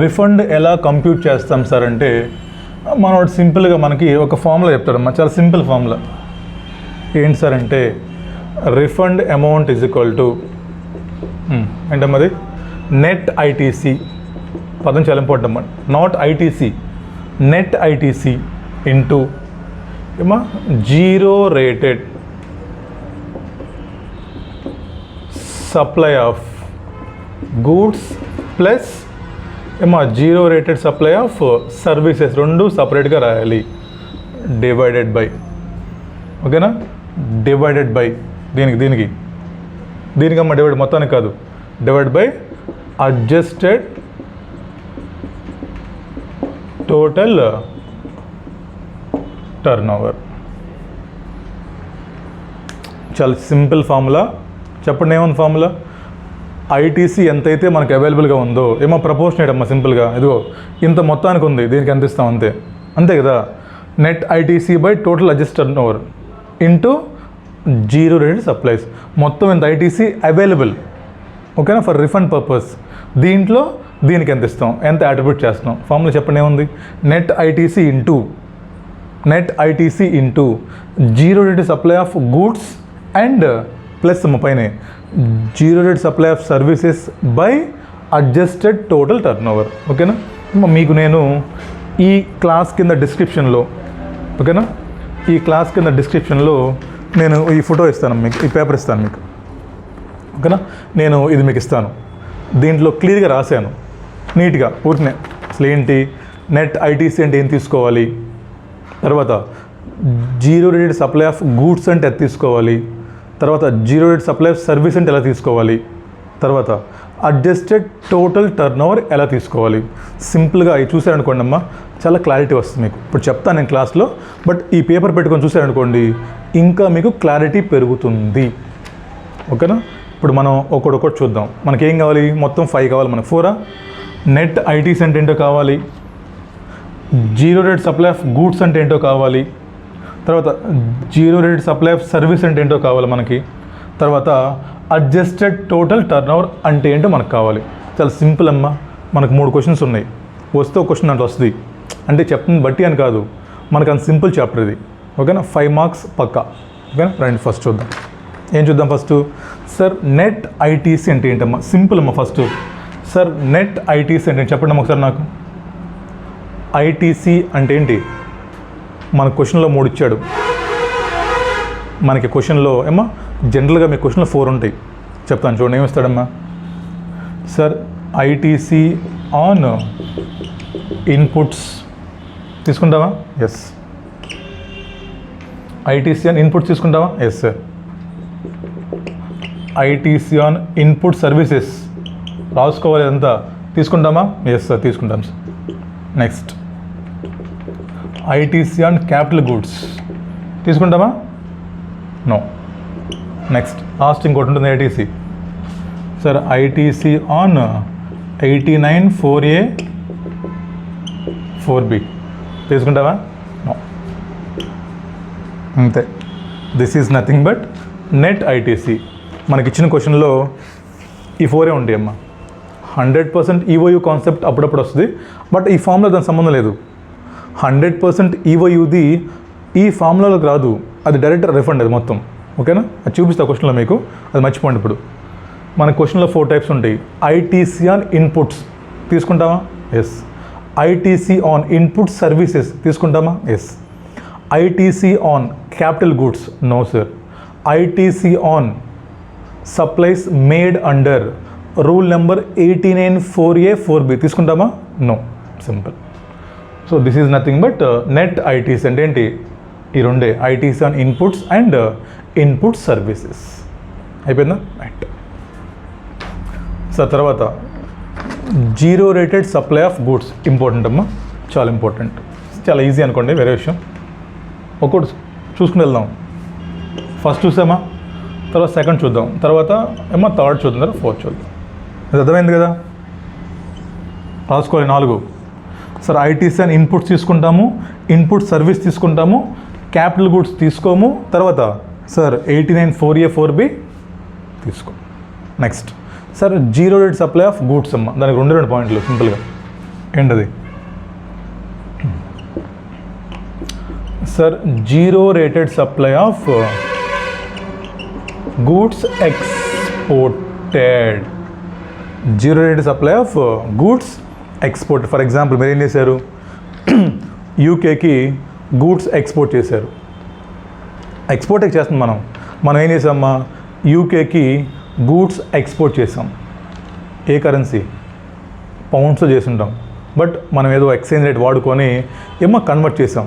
రిఫండ్ ఎలా కంప్యూట్ చేస్తాం సార్ అంటే, మనోడు సింపుల్గా మనకి ఒక ఫార్ములా చెప్తాడమ్మా, చాలా సింపుల్ ఫార్ములా. ఏంటి సార్ అంటే, refund amount is equal to ఏంటమ్మా అది, నెట్ ఐటీసీ. పదం చాలా ఇంపార్టెంట్ అమ్మా. Not ITC, net ITC into ఏమా zero rated supply of goods plus ఏమో zero rated supply of services, రెండు సపరేట్గా రాయాలి. డివైడెడ్ బై, ఓకేనా? డివైడెడ్ బై దీనికమ్మా డివైడ్, మొత్తానికి కాదు, divide by adjusted total turnover. చాలా సింపుల్ ఫార్ములా. చెప్పండి ఏమన్నా ఫార్ములా? ఐటీసీ ఎంతైతే మనకు అవైలబుల్గా ఉందో ఏమో ప్రపోర్షనేట్ అమ్మా. సింపుల్గా ఇదిగో ఇంత మొత్తానికి ఉంది, దీనికి ఎంత ఇస్తాం అంతే కదా. Net ITC by total adjust turn over into zero rated supplies. మొత్తం ఎంత ఐటీసీ అవైలబుల్, ఓకేనా, ఫర్ రిఫండ్ పర్పస్. దీంట్లో దీనికి ఎంత ఇస్తాం, ఎంత అట్రిబ్యూట్ చేస్తున్నాం. ఫార్ములా చెప్పండి ఏముంది? Net ITC into zero rated supply of goods and plus పైన zero rate supply of services by adjusted total turnover. ఓకేనా? మీకు నేను ఈ క్లాస్ కింద డిస్క్రిప్షన్లో, ఓకేనా, ఈ క్లాస్ కింద డిస్క్రిప్షన్లో నేను ఈ ఫోటో ఇస్తాను మీకు, ఈ పేపర్ ఇస్తాను మీకు. ఓకేనా? నేను ఇది మీకు ఇస్తాను. దీంట్లో క్లియర్గా రాశాను నీట్గా ఊరినే. అసలు ఏంటి నెట్ ఐటీసీ అంటే ఏం తీసుకోవాలి, తర్వాత zero rated supply of goods అంటే అది తీసుకోవాలి, తర్వాత zero rate supply of service అంటే ఎలా తీసుకోవాలి, తర్వాత అడ్జస్టెడ్ టోటల్ టర్న్ ఓవర్ ఎలా తీసుకోవాలి. సింపుల్గా అవి చూసారనుకోండి అమ్మా, చాలా క్లారిటీ వస్తుంది మీకు. ఇప్పుడు చెప్తాను నేను క్లాస్లో, బట్ ఈ పేపర్ పెట్టుకొని చూసారనుకోండి ఇంకా మీకు క్లారిటీ పెరుగుతుంది. ఓకేనా? ఇప్పుడు మనం ఒకటి చూద్దాం. మనకేం కావాలి? మొత్తం 5 కావాలి మనకు. 4 నెట్ ఐటీస్ అంటే ఏంటో కావాలి, zero rate supply of goods అంటే ఏంటో కావాలి, తర్వాత zero rate supply of service అంటే ఏంటో కావాలి మనకి, తర్వాత అడ్జస్టెడ్ టోటల్ టర్న్ ఓవర్ అంటే ఏంటో మనకు కావాలి. చాలా సింపుల్ అమ్మా. మనకు 3 క్వశ్చన్స్ ఉన్నాయి. వస్తే ఒక క్వశ్చన్ అంటే వస్తుంది, అంటే చెప్తుంది బట్టి అని కాదు, మనకు అంత సింపుల్ చాప్టర్ ఇది. ఓకేనా? 5 మార్క్స్ పక్కా. ఓకేనా? రండి ఫస్ట్ చూద్దాం. ఏం చూద్దాం ఫస్ట్? సార్ నెట్ ఐటీసీ అంటే ఏంటమ్మా? సింపుల్ అమ్మా. ఫస్ట్ సార్ నెట్ ఐటీసీ అంటే చెప్పండి ఒకసారి నాకు. ఐటీసీ అంటే ఏంటి? మన క్వశ్చన్లో 3 ఇచ్చాడు. మనకి క్వశ్చన్లో ఏమో జనరల్గా మీ క్వశ్చన్లో 4 ఉంటాయి. చెప్తాను చూడండి ఏమిస్తాడమ్మా. సార్ ఐటీసీ ఆన్ ఇన్పుట్స్ తీసుకుంటావా? ఎస్. ఐటీసీ ఆన్ ఇన్పుట్స్ తీసుకుంటావా? Yes sir. ITC on input services రాసుకోవాలి అంతా, తీసుకుంటామా? ఎస్ సార్ తీసుకుంటాం sir. Next ITC on capital goods తీసుకుంటామా? నో. నెక్స్ట్ లాస్ట్ ఇంకోటి ఉంటుంది ITC sir. ITC on 89 4A 4B తీసుకుంటావా? నో. అంతే. This is nothing but net ITC. మనకి ఇచ్చిన క్వశ్చన్లో ఈ 4 ఉంటాయి అమ్మా. 100% ఈఓయూ కాన్సెప్ట్ అప్పుడప్పుడు వస్తుంది, బట్ ఈ ఫామ్లో దానికి సంబంధం లేదు. 100% ఈఓయూది ఈ ఫామ్లోకి రాదు, అది డైరెక్ట్ రిఫండ్ అది మొత్తం. ఓకేనా? అది చూపిస్తా క్వశ్చన్లో మీకు, అది మర్చిపోండి. ఇప్పుడు మన క్వశ్చన్లో 4 టైప్స్ ఉంటాయి. ఐటీసీ ఆన్ ఇన్పుట్స్ తీసుకుంటామా? Yes. ITC on input services తీసుకుంటామా? Yes. ITC on capital goods? No sir. ITC on supplies made under rule number 89 4A 4B తీసుకుంటామా? No. Simple. So this is nothing but net ITC అంటే ఏంటి? ఈ రెండే, ITC on inputs and input services. అయిపోయిందా? Right sir. తర్వాత zero rated supply of goods important అమ్మా, చాలా important. చాలా ఈజీ అనుకోండి, వేరే విషయం. ఒక్కొక్కటి చూసుకుని వెళ్దాం. ఫస్ట్ చూసామా, తర్వాత సెకండ్ చూద్దాం, తర్వాత ఏమో థర్డ్ చూద్దాం, తర్వాత ఫోర్త్ చూద్దాం. అది అర్థమైంది కదా? రాసుకోవాలి 4 సార్. ఐటీసీ అని ఇన్పుట్స్ తీసుకుంటాము, ఇన్పుట్ సర్వీస్ తీసుకుంటాము, క్యాపిటల్ గూడ్స్ తీసుకోము, తర్వాత సార్ 89 4A 4B తీసుకో. Next sir zero rate supply of goods అమ్మ, దానికి 2 పాయింట్లు సింపుల్గా. ఏంటది sir? Zero rated supply of goods exported. Zero rated supply of goods export. For example మీరు ఏం చేశారు, యూకేకి గూడ్స్ ఎక్స్పోర్ట్ చేశారు. ఎక్స్పోర్ట్ చేస్తాం మనం ఏం చేసామమ్మా, యూకేకి గూడ్స్ ఎక్స్పోర్ట్ చేసాం. ఏ కరెన్సీ? పౌండ్స్లో చేసుంటాం, బట్ మనం ఏదో ఎక్స్చేంజ్ రేట్ వాడుకొని ఏమో కన్వర్ట్ చేసాం.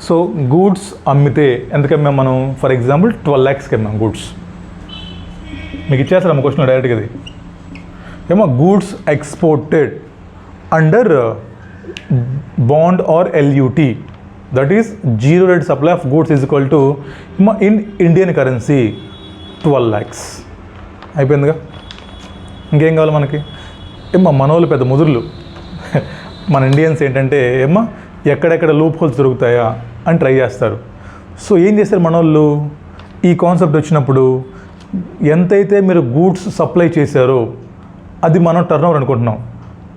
సో గూడ్స్ అమ్మితే ఎందుకు అమ్మాం మనం? ఫర్ ఎగ్జాంపుల్ 12 lakhsకి అమ్మాం గూడ్స్. మీకు ఇచ్చేస్తారమ్మ క్వశ్చన్ డైరెక్ట్గా. ఇది ఏమో goods exported under bond or LUT, that is zero rate supply of goods is equal to in Indian currency 12 lakhs. అయిపోయిందిగా? ఇంకేం కావాలి మనకి? మనోళ్ళు పెద్ద ముదురులు. మన ఇండియన్స్ ఏంటంటే ఎక్కడెక్కడ లూప్ హోల్స్ దొరుకుతాయా అని ట్రై చేస్తారు. సో ఏం చేస్తారు మనోళ్ళు, ఈ కాన్సెప్ట్ వచ్చినప్పుడు ఎంతైతే మీరు గూడ్స్ సప్లై చేశారో అది మనం టర్న్ ఓవర్ అనుకుంటున్నాం.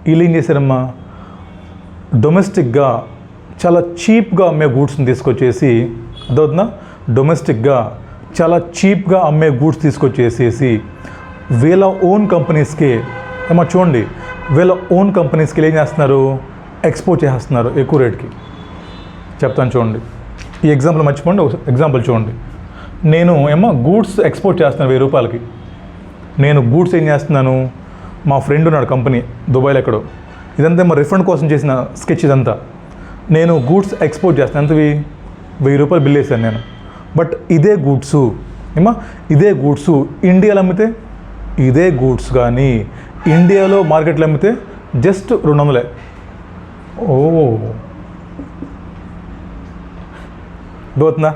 వీళ్ళు ఏం చేశారమ్మా, డొమెస్టిక్గా చాలా చీప్గా అమ్మే గూడ్స్ని తీసుకొచ్చేసి, అదవుతుందా, డొమెస్టిక్గా చాలా చీప్గా అమ్మే గూడ్స్ తీసుకొచ్చేసేసి వీళ్ళ ఓన్ కంపెనీస్కి చూడండి, వీళ్ళ ఓన్ కంపెనీస్కి ఏం చేస్తున్నారు, ఎక్స్పోర్ట్ చేస్తున్నారు ఎక్కువ రేట్కి. చెప్తాను చూడండి. ఈ ఎగ్జాంపుల్ మర్చిపోండి, ఎగ్జాంపుల్ చూడండి. నేను గూడ్స్ ఎక్స్పోర్ట్ చేస్తున్నాను 1000 రూపాయలకి. నేను గూడ్స్ ఏం చేస్తున్నాను, మా ఫ్రెండ్ ఉన్నాడు కంపెనీ దుబాయ్లో ఎక్కడో, ఇదంతా రిఫండ్ కోసం చేసిన స్కెచ్ ఇదంతా. నేను గూడ్స్ ఎక్స్పోర్ట్ చేస్తాను, ఎంతవి 1000 రూపాయలు బిల్ వేసాను నేను. బట్ ఇదే గూడ్స్ ఇండియాలో అమ్మితే, ఇదే గూడ్స్ కానీ ఇండియాలో మార్కెట్లో అమ్మితే జస్ట్ 200. ఓ పోతుందా?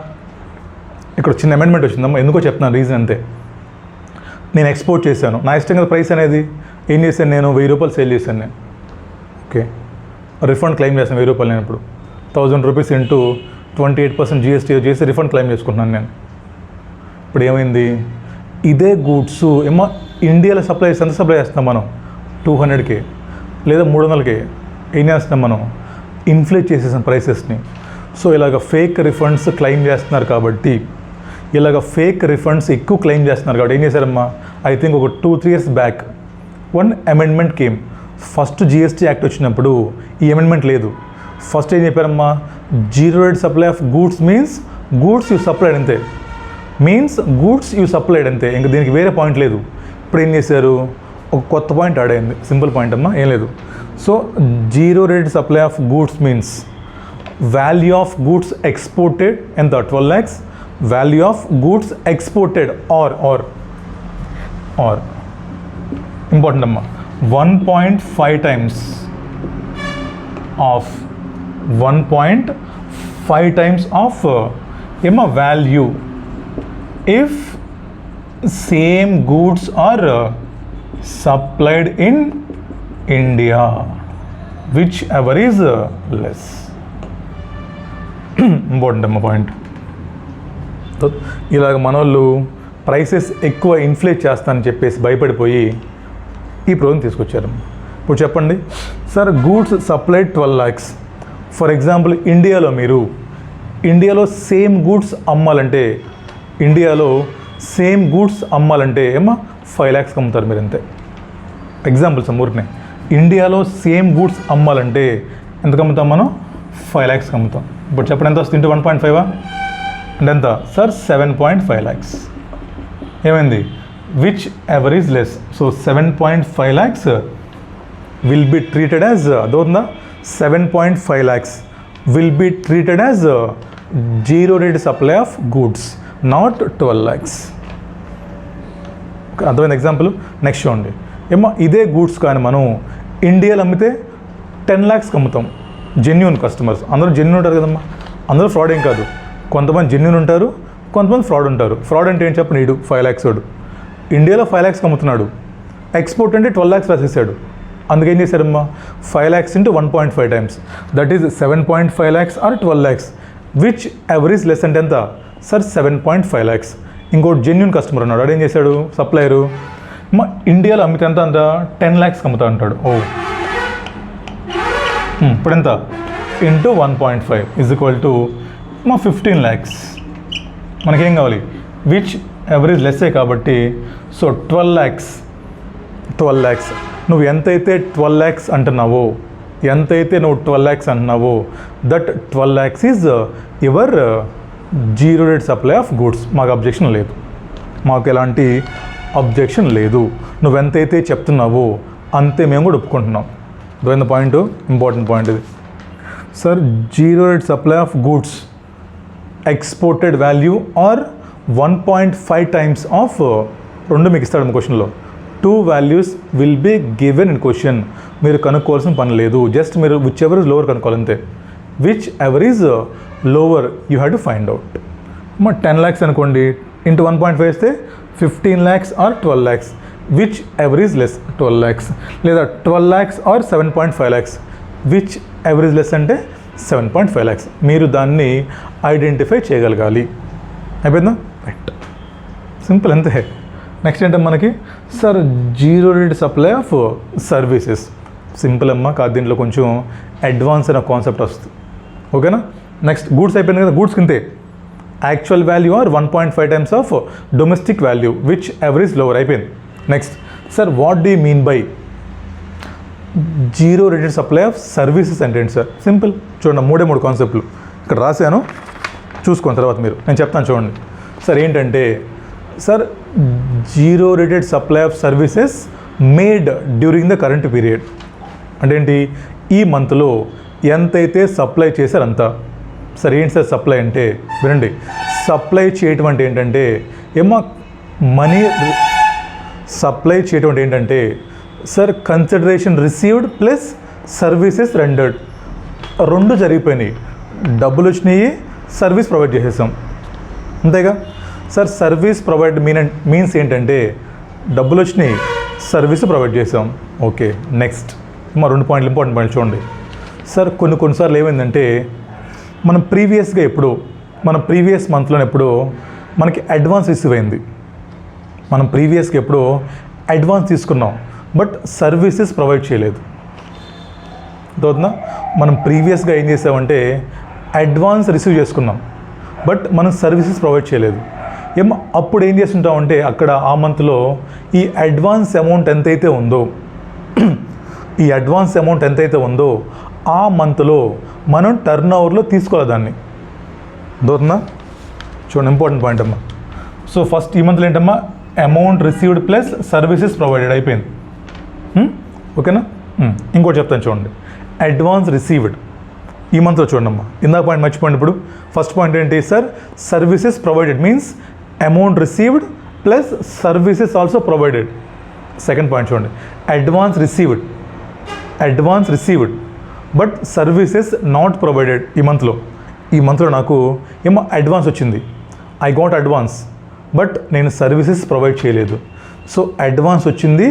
ఇక్కడ చిన్న అమెండ్మెంట్ వచ్చిందమ్మా, ఎందుకో చెప్తున్నాను, రీజన్ అంతే. నేను ఎక్స్పోర్ట్ చేశాను, నా ఇష్టం కదా ప్రైస్ అనేది. ఏం చేశాను నేను, 1000 రూపాయలు సేల్ చేశాను నేను. ఓకే, రిఫండ్ క్లెయిమ్ చేస్తాను 1000 రూపాయలు. నేను ఇప్పుడు 1000 రూపీస్ ఇంటూ 28% GST చేసి రిఫండ్ క్లెయిమ్ చేసుకుంటున్నాను నేను. ఇప్పుడు ఏమైంది, ఇదే గూడ్స్ ఇండియాలో ఎంత సప్లై చేస్తాం మనం, 200K లేదా 300K. ఏం చేస్తున్నాం మనం, ఇన్ఫ్లేట్ చేసేసాం ప్రైసెస్ని. సో ఇలాగ ఫేక్ రిఫండ్స్ క్లెయిమ్ చేస్తున్నారు కాబట్టి, ఎక్కువ క్లెయిమ్ చేస్తున్నారు కాబట్టి ఏం చేశారమ్మా, ఐ థింక్ ఒక 2-3 years back one amendment came. First GST act వచ్చినప్పుడు ఈ అమెండ్మెంట్ లేదు. ఫస్ట్ ఏం చెప్పారమ్మా, zero rate supply of goods means goods you supplied అంతే, ఇంకా దీనికి వేరే పాయింట్ లేదు. ఇప్పుడు ఏం చేశారు, ఒక కొత్త పాయింట్ యాడ్ అయింది, సింపుల్ పాయింట్ అమ్మా, ఏం లేదు. So zero rate supply of goods means value of goods exported ఎంత, 12 lakhs, value of goods exported are important అమ్మా 1.5 టైమ్స్ ఆఫ్ 1.5 టైమ్స్ ఆఫ్ ఏమో value if same goods are supplied in India whichever is less. Important అమ్మ point. ఇలాగ మనోళ్ళు prices ఎక్కువ inflate చేస్తానని చెప్పేసి భయపడిపోయి ఈ ప్రోగ్రామ్ తీసుకొచ్చారు. ఇప్పుడు చెప్పండి sir, goods supplied 12 lakhs. For example ఇండియాలో సేమ్ గూడ్స్ అమ్మాలంటే ఏమో 5 lakhs అమ్ముతారు మీరు అంతే. ఎగ్జాంపుల్స్ ఊరికనే ఇండియాలో సేమ్ గూడ్స్ అమ్మాలంటే ఎంతకు అమ్ముతాం మనం? 5 lakhs అమ్ముతాం. ఇప్పుడు చెప్పండి ఎంత వస్తుంది? 1.5 అంటే ఎంత సార్? 7.5 lakhs. ఏమైంది? Which ever is less. So 7.5 lakhs will be treated as అదవుతుందా? 7.5 lakhs will be treated as zero rate supply of goods, not 12 lakhs. అర్థమైంది ఎగ్జాంపుల్. నెక్స్ట్ చూడండి, ఏమో ఇదే గూడ్స్ కానీ మనం ఇండియాలో అమ్మితే 10 lakhs అమ్ముతాం. జెన్యూన్ కస్టమర్స్ అందరూ జెన్యూన్ ఉంటారు కదమ్మా, అందరూ ఫ్రాడ్ ఏం కాదు. కొంతమంది జెన్యూన్ ఉంటారు, కొంతమంది ఫ్రాడ్ ఉంటారు. ఫ్రాడ్ అంటే ఏం చెప్పండి? 5 lakhs వాడు ఇండియాలో 5 lakhs అమ్ముతున్నాడు, ఎక్స్పోర్ట్ అంటే 12 lakhs రాసేసాడు. అందుకేం చేశారమ్మా? 5 lakhs into 1.5 times, that is 7.5 lakhs or 12 lakhs. Whichever is less అంటే ఎంత సార్? 7.5 lakhs. ఇంకోటి జెన్యూన్ కస్టమర్ ఉన్నాడు, వాడు ఏం చేశాడు? సప్లయరు ఇండియాలో అమ్మితే ఎంత అంత 10 lakhs అమ్ముతా అంటాడు. ఇప్పుడు ఎంత? Into 1.5 is equal to 15 lakhs. మనకేం కావాలి? విచ్ ఎవరేజ్ లెస్సే కాబట్టి. సో 12 lakhs నువ్వు ఎంతైతే 12 lakhs అంటున్నావో, that 12 lakhs is your zero rate supply of goods. మాకు అబ్జెక్షన్ లేదు, మాకు ఎలాంటి అబ్జెక్షన్ లేదు. నువ్వెంతైతే చెప్తున్నావో అంతే మేము కూడా ఒప్పుకుంటున్నాం. అర్థమైంది పాయింట్? ఇంపార్టెంట్ పాయింట్ ఇది sir. Zero rate supply of goods exported value or 1.5 times of రెండు మీకు ఇస్తాడు క్వశ్చన్లో. 2 values will be given in question. మీరు కనుక్కోవాల్సిన పని లేదు, జస్ట్ మీరు విచ్ ఎవర్ ఇస్ లోవర్ కనుక్కోవాలంతే. Whichever is lower you have to find out. 10 lakhs అనుకోండి, ఇంటూ 1.5 వేస్తే 15 lakhs or 12 lakhs. Whichever is less? 12 lakhs. లేదా 12 lakhs or 7.5 lakhs. Whichever is less అంటే 7.5 lakhs. మీరు దాన్ని identify చేయగలగాలి. అయిపోయిందా? Right, simple అంతే. నెక్స్ట్ ఏంటంటే మనకి sir zero rate supply of services. Simple అమ్మా, కాదు దీంట్లో కొంచెం అడ్వాన్స్ అనే కాన్సెప్ట్ వస్తుంది. ఓకేనా? నెక్స్ట్ గూడ్స్ అయిపోయింది కదా, గూడ్స్ కిందే actual value or 1.5 times of domestic value whichever is lower. అయిపోయింది. Next sir what do you mean by zero rated supply of services అంటే ఏంటి సార్? సింపుల్ చూడండి, 3 కాన్సెప్ట్లు ఇక్కడ రాశాను, చూసుకోండి తర్వాత మీరు, నేను చెప్తాను చూడండి. సార్ ఏంటంటే sir zero rated supply of services made during the current period అంటే ఏంటి? ఈ మంత్లో ఎంతైతే సప్లై చేశారంత. సార్ ఏంటి సార్ సప్లై అంటే? వినండి, సప్లై చేయటం అంటే ఏంటంటే ఏమో మనీ సప్లై చేయటం అంటే ఏంటంటే sir consideration received plus services rendered. రెండు జరిగిపోయినాయి, డబ్బులు వచ్చినాయి, సర్వీస్ ప్రొవైడ్ చేసేసాం, అంతేగా సార్. సర్వీస్ ప్రొవైడ్ మీన్స్ ఏంటంటే డబ్బులు వచ్చినాయి, సర్వీస్ ప్రొవైడ్ చేసాం. ఓకే, నెక్స్ట్ మా 2 పాయింట్లు ఇంపార్టెంట్ పాయింట్లు చూడండి సార్. కొన్నిసార్లు ఏమైందంటే మనం ప్రీవియస్ మంత్లో ఎప్పుడో మనకి అడ్వాన్స్ రిసీవ్ అయింది. మనం ప్రీవియస్గా ఎప్పుడో అడ్వాన్స్ తీసుకున్నాం, బట్ సర్వీసెస్ ప్రొవైడ్ చేయలేదు. అవుతుందా? మనం ప్రీవియస్గా ఏం చేసామంటే అడ్వాన్స్ రిసీవ్ చేసుకున్నాం, బట్ మనం సర్వీసెస్ ప్రొవైడ్ చేయలేదు. ఏమో అప్పుడు ఏం చేస్తుంటామంటే అక్కడ ఆ మంత్లో ఈ అడ్వాన్స్ అమౌంట్ ఎంతైతే ఉందో ఆ మంత్లో మనం టర్న్ ఓవర్లో తీసుకోవాలి దాన్ని. దోతుందా? చూడండి, ఇంపార్టెంట్ పాయింట్ అమ్మా. సో ఫస్ట్ ఈ మంత్లో ఏంటమ్మా? Amount received plus services provided అయిపోయింది. ఓకేనా? ఇంకోటి చెప్తాను చూడండి. అడ్వాన్స్ రిసీవ్డ్ ఈ మంత్లో చూడండి అమ్మా, ఇందాక పాయింట్ మర్చిపోండి. ఇప్పుడు ఫస్ట్ పాయింట్ ఏంటి sir, services provided means amount received plus services also provided. Second point చూడండి, advance received but services not provided. ఈ మంత్లో నాకు ఏమో అడ్వాన్స్ వచ్చింది, ఐ గాట్ అడ్వాన్స్ బట్ నేను సర్వీసెస్ ప్రొవైడ్ చేయలేదు. సో అడ్వాన్స్ వచ్చింది,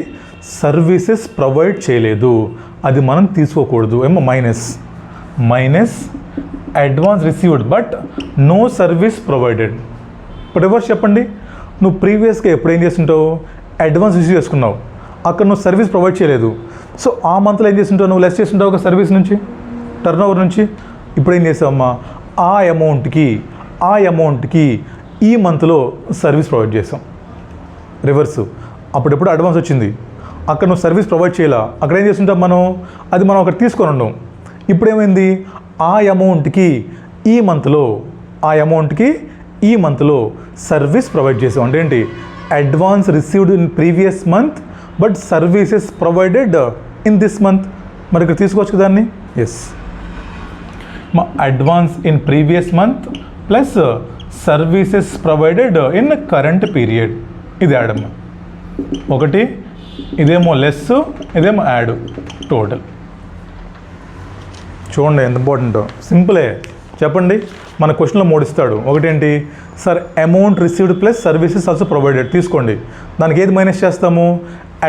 సర్వీసెస్ ప్రొవైడ్ చేయలేదు, అది మనం తీసుకోకూడదు. ఏమో minus advance received but no service provided. ఇప్పుడు రివర్స్ చెప్పండి, నువ్వు ప్రీవియస్గా ఎప్పుడు ఏం చేస్తుంటావు, అడ్వాన్స్ రిసీవ్ చేసుకున్నావు, అక్కడ నువ్వు సర్వీస్ ప్రొవైడ్ చేయలేదు. సో ఆ మంత్లో ఏం చేస్తుంటావు, నువ్వు లెస్ చేస్తుంటావు ఒక సర్వీస్ నుంచి, టర్న్ ఓవర్ నుంచి. ఇప్పుడు ఏం చేసావమ్మా, ఆ అమౌంట్కి ఈ మంత్లో సర్వీస్ ప్రొవైడ్ చేసాం. రివర్సు, అప్పుడెప్పుడు అడ్వాన్స్ వచ్చింది, అక్కడ నువ్వు సర్వీస్ ప్రొవైడ్ చేయాల, అక్కడ ఏం చేస్తుంటాం మనం, అది మనం అక్కడ తీసుకొని ఉన్నాం. ఇప్పుడు ఏమైంది, ఆ అమౌంట్కి ఈ మంత్లో సర్వీస్ ప్రొవైడ్ చేసాం. అంటే ఏంటి, advance received in previous month but services provided in this month. మరి ఇక్కడ తీసుకోవచ్చు దాన్ని. Yes, advance in previous month plus services provided in current period. ఇది యాడ్ అమ్మా, ఒకటి ఇదేమో లెస్, ఇదేమో యాడ్, టోటల్. చూడండి ఎంత ఇంపార్టెంటో, సింపులే. చెప్పండి, మన క్వశ్చన్లో 3 ఇస్తాడు. ఒకటేంటి sir, amount received plus services also provided. తీసుకోండి, దానికి ఏది మైనస్ చేస్తాము,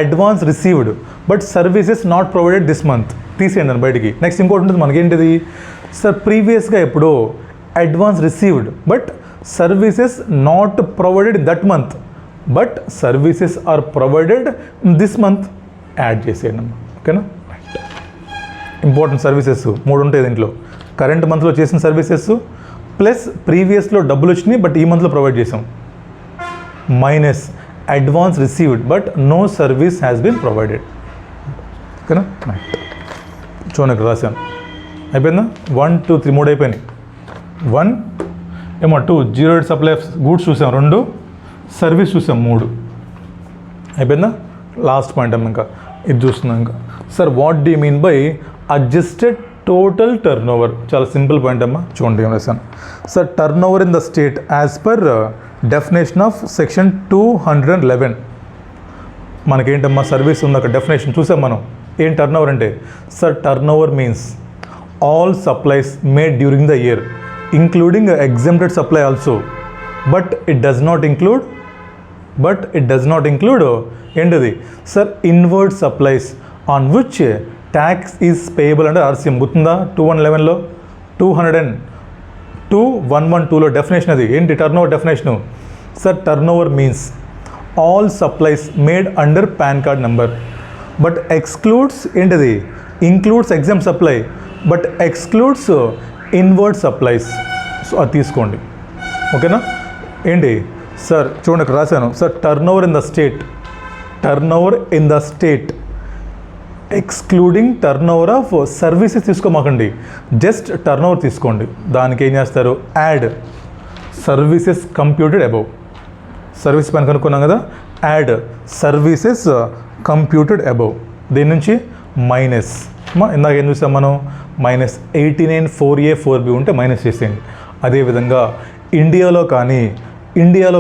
advance received but services not provided this month, తీసేయండి దాన్ని బయటికి. నెక్స్ట్ ఇంకోటి ఉంటుంది మనకేంటిది సార్, ప్రీవియస్గా ఎప్పుడో advance received but services not provided that month but services are provided this month, add చేసేయండి అమ్మా. ఓకేనా, ఇంపార్టెంట్ సర్వీసెస్ 3 ఉంటాయి దీంట్లో. కరెంట్ మంత్లో చేసిన సర్వీసెస్ ప్లస్ ప్రీవియస్లో డబ్బులు వచ్చినాయి బట్ ఈ మంత్లో ప్రొవైడ్ చేసాం, minus advance received but no service has been provided. ఓకేనా, చూడండి ఇక్కడ రాశాను. అయిపోయిందా, 1 2 3 3 అయిపోయినాయి. 1 ఏమో 2 zero rate supply of goods చూసాం, 2 సర్వీస్ చూసాం, 3 అయిపోయిందా. లాస్ట్ పాయింట్ అమ్మ, ఇంకా ఇది చూస్తున్నాం. ఇంకా sir, what do mean by adjusted total turnover? చాలా సింపుల్ పాయింట్ అమ్మా, చూడండి ఏం రాశాను. Sir, turnover in the state as per definition of section 211. మనకేంటమ్మా సర్వీస్ ఉంది, అక్కడ డెఫినేషన్ చూసాం మనం. ఏం టర్న్ ఓవర్ అంటే, sir turnover means all supplies made during the year including exempted supply also, but it does not include ఏంటిది సార్, inward supplies on which tax is payable under RCM. గుర్తుందా, 2111లో 2112లో definition అది ఏంటి, turnover definition. Sir, turnover means all supplies made under PAN card number but excludes ఏంటిది, includes exam supply but excludes inward supplies. So అది తీసుకోండి. ఓకేనా, ఏంటి సార్, చూడండి ఇక్కడ రాశాను. Sir, turnover in the state excluding turnover of services తీసుకోమాకండి, just turnover తీసుకోండి. దానికి ఏం చేస్తారు, add services computed above. Service పైన కనుక్కున్నాం కదా, యాడ్ సర్వీసెస్ కంప్యూటెడ్ అబౌవ్. దీని నుంచి మైనస్, ఇందాక ఏం చూసాం మనం, -89,4A,4B ఉంటే మైనస్ చేసేయండి. అదేవిధంగా ఇండియాలో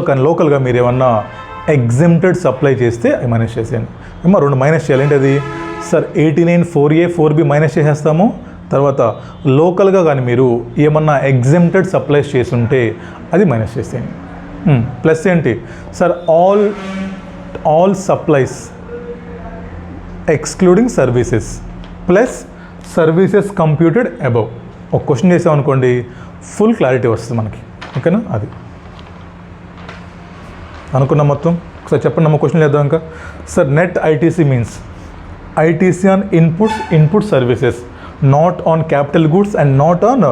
కానీ లోకల్గా మీరు ఏమన్నా ఎగ్జెంప్టెడ్ సప్లై చేస్తే అవి మైనస్ చేసేయండి. 2 మైనస్ చేయాలి. ఏంటి అది సార్, 89,4A,4B మైనస్ చేసేస్తాము. తర్వాత లోకల్గా కానీ మీరు ఏమన్నా ఎగ్జెంప్టెడ్ సప్లైస్ చేసి ఉంటే అది మైనస్ చేసేయండి. ప్లస్ ఏంటి sir, all supplies excluding services plus services computed above. ఒక క్వశ్చన్ చేసామనుకోండి, ఫుల్ క్లారిటీ వస్తుంది మనకి. ఓకేనా, అది అనుకున్నాం మొత్తం. ఒకసారి చెప్పండి అమ్మ, క్వశ్చన్ చేద్దాం ఇంకా. Sir, net ITC means ITC on input services, not on capital goods and not on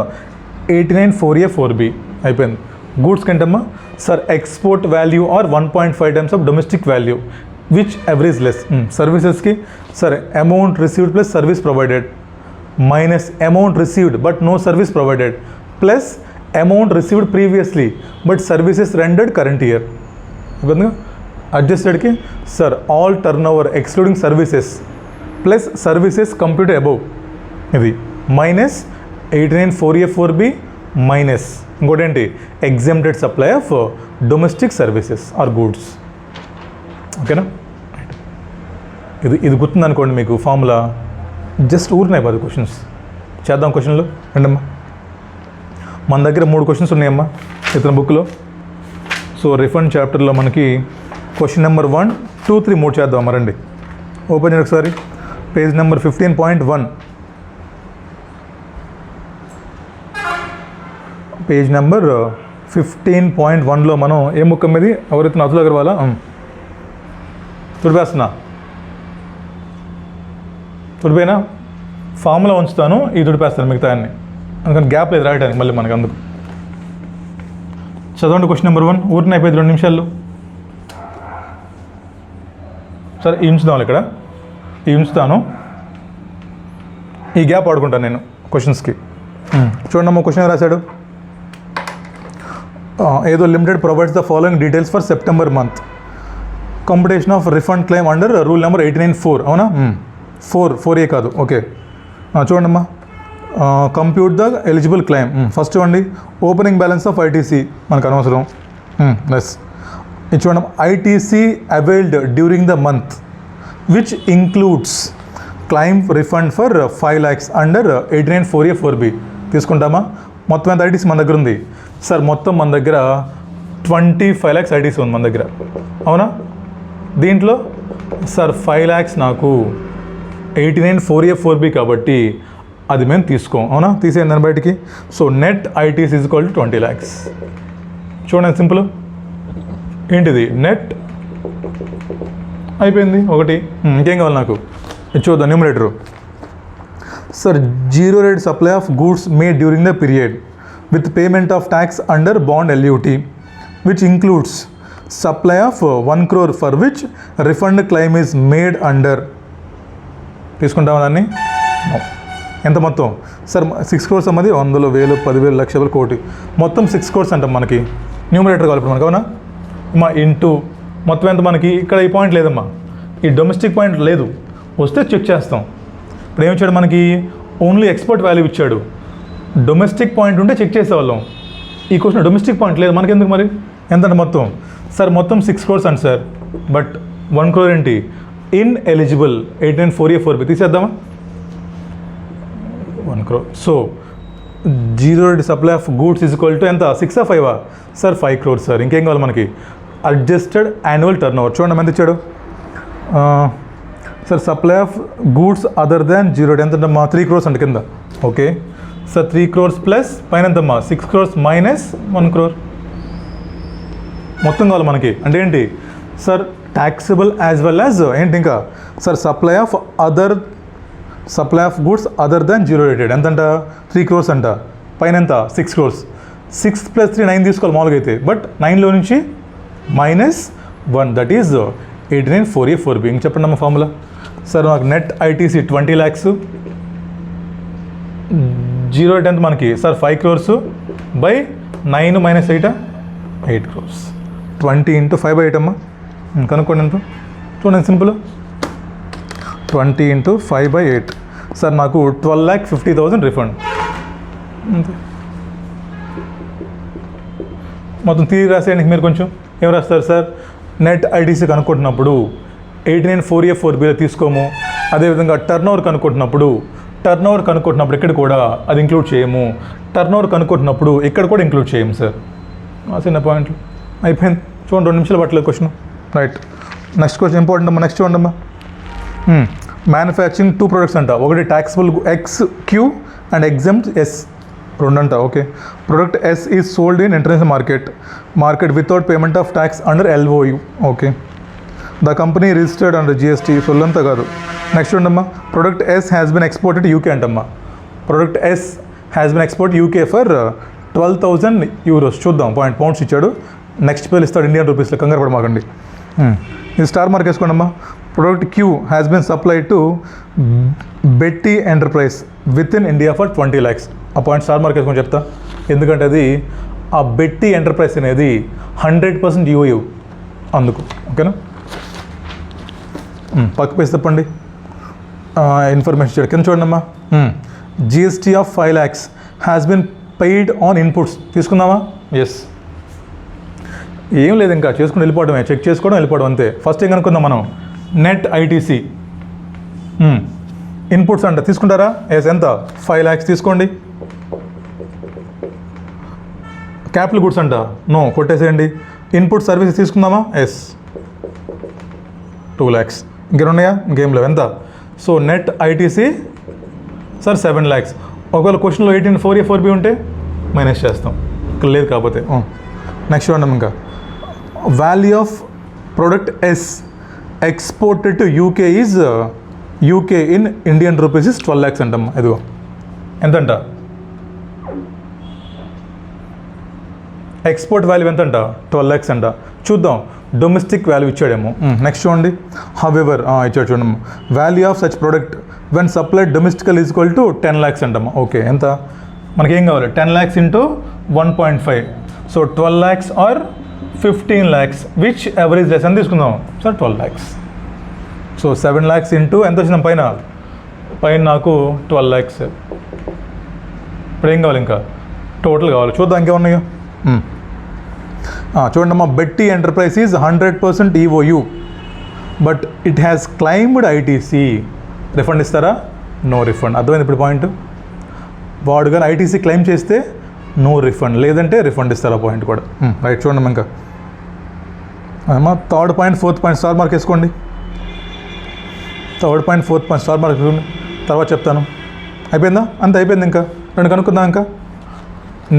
89,4A,4B. అయిపోయింది. గూడ్స్ కంటమ్మా sir, export value or 1.5 times of domestic value which average less. సర్వీసెస్కి సరే, amount received plus service provided minus amount received but no service provided plus amount received previously but services rendered current year. ఇబ్బందిగా అడ్జస్టెడ్కి sir, all turnover excluding services plus services computed above, ఇది minus 89,4A,4B minus ఇంకోటి ఏంటి exempted supply of domestic services or goods. ఓకేనా, ఇది గుర్తుందనుకోండి మీకు formula. Just ఊరినాయి 10 questions. చేద్దాం క్వశ్చన్లు రండమ్మా. మన దగ్గర 3 క్వశ్చన్స్ ఉన్నాయమ్మా ఇతని బుక్లో. సో రిఫండ్ చాప్టర్లో మనకి క్వశ్చన్ నెంబర్ 1, 2, 3 3 చేద్దాం రండి. ఓపెన్ చేయండి ఒకసారి. Page number 15.1. పేజ్ నెంబర్ 15.1లో మనం ఏ ముక్క మీది ఎవరైతే అతుల్ అగర్వాలా తుడిపోయినా ఫామ్లో ఉంచుతాను, ఈ తుడిపేస్తాను మిగతా అన్ని, అందుకని గ్యాప్ లేదు రాయడానికి మళ్ళీ మనకు. అందుకు చదవండి క్వశ్చన్ నెంబర్ 1. ఊరిని అయిపోయింది 2 నిమిషాల్లో. సరే ఈ ఉంచుదాం, ఇక్కడ ఈ ఉంచుతాను, ఈ గ్యాప్ ఆడుకుంటాను నేను క్వశ్చన్స్కి. చూడండి అమ్మ క్వశ్చన్ రాశాడు. ఏదో limited provides the following details for September month. Competition of refund claim under rule number 89(4). అవునా, 4A కాదు. ఓకే చూడండమ్మా. Compute the eligible claim. First ఇవ్వండి ఓపెనింగ్ బ్యాలెన్స్ ఆఫ్ ఐటీసీ, మనకు అనవసరం. ఎస్ ఇది చూడండి. ITC availed during the month which includes claim refund for 5 lakhs under 89(4A)(4B). తీసుకుంటామా? మొత్తం ఎంత ఐటీసీ మన దగ్గర ఉంది సార్? మొత్తం మన దగ్గర 25 lakhs ఐటీసీ ఉంది మన దగ్గర. అవునా, దీంట్లో సార్ 5 lakhs నాకు 89(4A)(4B కాబట్టి అది మేము తీసుకోం. అవునా, తీసేయండి దాని బయటికి. So net ITC is equal to 20 lakhs. చూడండి సింపుల్. ఏంటిది నెట్ అయిపోయింది ఒకటి. ఇంకేం కావాలి నాకు? చూద్దాం numerator. Sir zero rate supply of goods made during the period with payment of tax under bond LUT which includes supply of 1 crore for which refund claim is made under. తీసుకుంటామా దాన్ని? ఎంత మొత్తం సార్? 6 crores అన్నది 100, 1000, 10,000, లక్షలు, కోటి, మొత్తం 6 crores అంటాం మనకి. న్యూమరేటర్ కావాలి ఇప్పుడు మనకు. అవునా మా ఇంటూ మొత్తం ఎంత మనకి? ఇక్కడ ఈ పాయింట్ లేదమ్మా, ఈ డొమెస్టిక్ పాయింట్ లేదు, వస్తే చెక్ చేస్తాం. ఇప్పుడు ఏమి ఇచ్చాడు మనకి? ఓన్లీ ఎక్స్పోర్ట్ వాల్యూ ఇచ్చాడు. డొమెస్టిక్ పాయింట్ ఉంటే చెక్ చేసేవాళ్ళం. ఈ క్వశ్చన్ డొమెస్టిక్ పాయింట్ లేదు మనకి, ఎందుకు మరి? ఎంతంటే మొత్తం సార్? మొత్తం 6 crores అండి సార్, బట్ 1 crore ఏంటి? In eligible 89(4A)(4B. తీసేద్దామా? 1 crore. So zero rate supply of goods is equal to ఎంత? 6 or 5? Sir 5 crores sir. ఇంకేం కావాలి మనకి? Adjusted annual turn over. చూడండి ఎంత ఇచ్చాడు sir? Supply of goods other than zero rate ఎంతమ్మా? 3 crores అంటే కింద. ఓకే సార్ 3 crores ప్లస్ పైన ఎంతమ్మా? 6 crores మైనస్ 1 crore. మొత్తం కావాలి మనకి. అంటే ఏంటి sir? Taxable as well as ఏంటి ఇంకా sir? Supply of goods other than zero rated ఎంతంట? 3 crores అంట. పైన ఎంత? 6 crores. 6 + 3 9 తీసుకోవాలి మామూలుగా అయితే, బట్ 9లో నుంచి -1 దట్ ఈజ్ 89(4A)(4B. ఇంక చెప్పండి అమ్మ ఫార్ములా. సార్ నాకు net ITC 20 lakhs, zero rate ఎంత మనకి సార్? 5 crores by 9 - 8 8 crores. 20 × 5/8 అమ్మా, కనుక్కోండి ఎంత. చూడండి సింపుల్. 20 × 5/8 సార్ నాకు 12,50,000 రిఫండ్. అంతే. మొత్తం తిరిగి రాసేయండి మీరు. కొంచెం ఏం రాస్తారు సార్? నెట్ ఐటీసీ కనుక్కుంటున్నప్పుడు 89(4A)(4Bలో తీసుకోము. అదేవిధంగా టర్న్ ఓవర్ కనుక్కుంటున్నప్పుడు ఇక్కడ కూడా అది ఇంక్లూడ్ చేయము. టర్న్ ఓవర్ కనుక్కుంటున్నప్పుడు ఇక్కడ కూడా ఇంక్లూడ్ చేయము సార్. చిన్న పాయింట్లు అయిపోయింది. చూడండి 2 నిమిషాలు పట్టలేదు question. Right, next question important అమ్మా. నెక్స్ట్ చూడండి అమ్మా. మ్యానుఫ్యాక్చరింగ్ 2 products అంట. ఒకటి taxable XQ and exempt S 2 అంట. Okay, product S is sold in international market without payment of tax under LOU. Okay, the company registered under GST. సొల్లంతా కాదు. Next చూడమ్మా. Product S has been exported UK అంటమ్మా. Product S has been export UK for 12,000 euros. చూద్దాం, pounds ఇచ్చాడు. Next పేరు ఇస్తాడు Indian రూపీస్లో, కంగారు పడమాకండి. ఇది స్టార్ మార్క్ వేసుకోండమ్మా. Product Q has been supplied to Betty enterprise within India for 20 lakhs. ఆ పాయింట్ స్టార్ మార్క్ వేసుకొని చెప్తా, ఎందుకంటే అది ఆ బెట్టి ఎంటర్ప్రైజ్ అనేది 100% UAE అందుకు. ఓకేనా, పక్క పేసి చెప్పండి. ఇన్ఫర్మేషన్ ఇచ్చాడు కింద చూడండి అమ్మా. GST of 5 lakhs has been paid on inputs తీసుకుందామా? ఎస్. ఏం లేదు, ఇంకా చేసుకుని వెళ్ళిపోవడమే, చెక్ చేసుకోవడం వెళ్ళిపోవడం అంతే. ఫస్ట్ ఏం కనుక్కుందాం మనం, నెట్ ఐటీసీ ఇన్పుట్స్ అంట తీసుకుంటారా? ఎస్. ఎంత? 5 lakhs తీసుకోండి. క్యాపిటల్ గుడ్స్ అంట, నో కొట్టేసేయండి. ఇన్పుట్ సర్వీసెస్ తీసుకుందామా? ఎస్. 2 lakhs. ఇంకేమున్నాయా? ఇంకేం లేవు. ఎంత? So net ITC sir 7 lakhs. ఒకవేళ క్వశ్చన్లో 18(4A)(4B) ఉంటే మైనస్ చేస్తాం, ఇక్కడ లేదు కాకపోతే. నెక్స్ట్ చూడండి, ఇంకా value of products exported to UK is UK in Indian rupees is 12 lakhs అంటమ్మా. ఇదిగో ఎంతంట? ఎక్స్పోర్ట్ వాల్యూ ఎంతంట? 12 lakhs అంట. చూద్దాం, డొమెస్టిక్ వాల్యూ ఇచ్చాడేమో. నెక్స్ట్ చూడండి, హవెవర్ ఇచ్చాడు చూడమ్మా. Value of such product when supplied domestically is equal to 10 lakhs అంటమ్మా. ఓకే, ఎంత? మనకేం కావాలి? 10 lakhs into 1.5. So 12 lakhs or 15 lakhs, which average less అని తీసుకుందాం sir. 12 lakhs. So 7 lakhs into ఎంత వచ్చినాం పైన నాకు 12 lakhs. ఇప్పుడు ఏం కావాలి? ఇంకా టోటల్ కావాలి. చూద్దాం ఇంకేమున్నాయో. చూడండి అమ్మా, Betty enterprise is 100% EOU but it has claimed ITC. Refund ఇస్తారా? No refund. అర్థమైంది ఇప్పుడు పాయింట్. వాడు కానీ ఐటీసీ క్లెయిమ్ చేస్తే నో రిఫండ్, లేదంటే రిఫండ్ ఇస్తారా పాయింట్ కూడా. రైట్. చూడండి ఇంకా అమ్మా, third point, fourth point star mark వేసుకోండి. Third point, fourth point star mark వేసుకోండి, తర్వాత చెప్తాను. అయిపోయిందా? అంత అయిపోయింది. ఇంకా రెండు కనుక్కుందాం. ఇంకా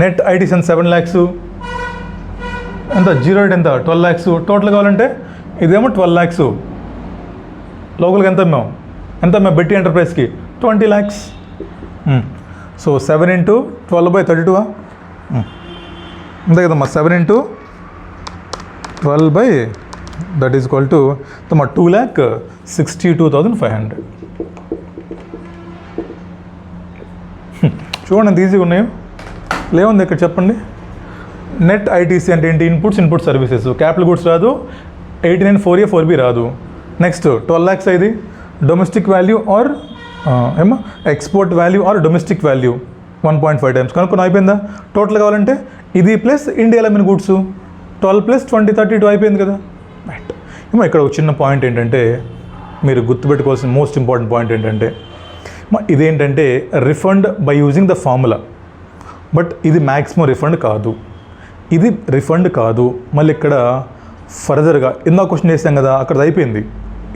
నెట్ ఐటీసీ ఎంత? 7 lakhs. ఎంత? జీరో రేట్ ఎంత? 12 lakhs. టోటల్ కావాలంటే ఇదేమో 12 lakhs. లోకల్కి ఎంత అమ్మాం? ఎంత అమ్మాం బెట్టి ఎంటర్ప్రైజ్కి? 20 lakhs. So 7 into 12/32. అంతే కదమ్మా. 7 into 12 that is equal to 2,62,500. చూడండి ఎంత ఈజీగా ఉన్నాయో. లేవుంది ఇక్కడ చెప్పండి. నెట్ ఐటీసీ అంటే ఏంటి? Input services. క్యాపిటల్ గుడ్స్ రాదు, 89(4A)(4B) రాదు. నెక్స్ట్ 12 lakhs ఇది డొమెస్టిక్ వాల్యూ ఆర్ ఏమో export value or domestic value 1.5 times. కనుక్కొని అయిపోయిందా? టోటల్ కావాలంటే ఇది ప్లస్ ఇండియాలో అమ్మిన గుడ్స్ 12 + 20 32 అయిపోయింది కదా. రైట్. ఏమో ఇక్కడ ఒక చిన్న పాయింట్ ఏంటంటే, మీరు గుర్తుపెట్టుకోవాల్సిన మోస్ట్ ఇంపార్టెంట్ పాయింట్ ఏంటంటే, ఇదేంటంటే refund by using the formula. But ఇది మ్యాక్సిమం రిఫండ్ కాదు, ఇది రిఫండ్ కాదు. మళ్ళీ ఇక్కడ ఫర్దర్గా ఇందాక క్వశ్చన్ చేసాం కదా, అక్కడ అయిపోయింది.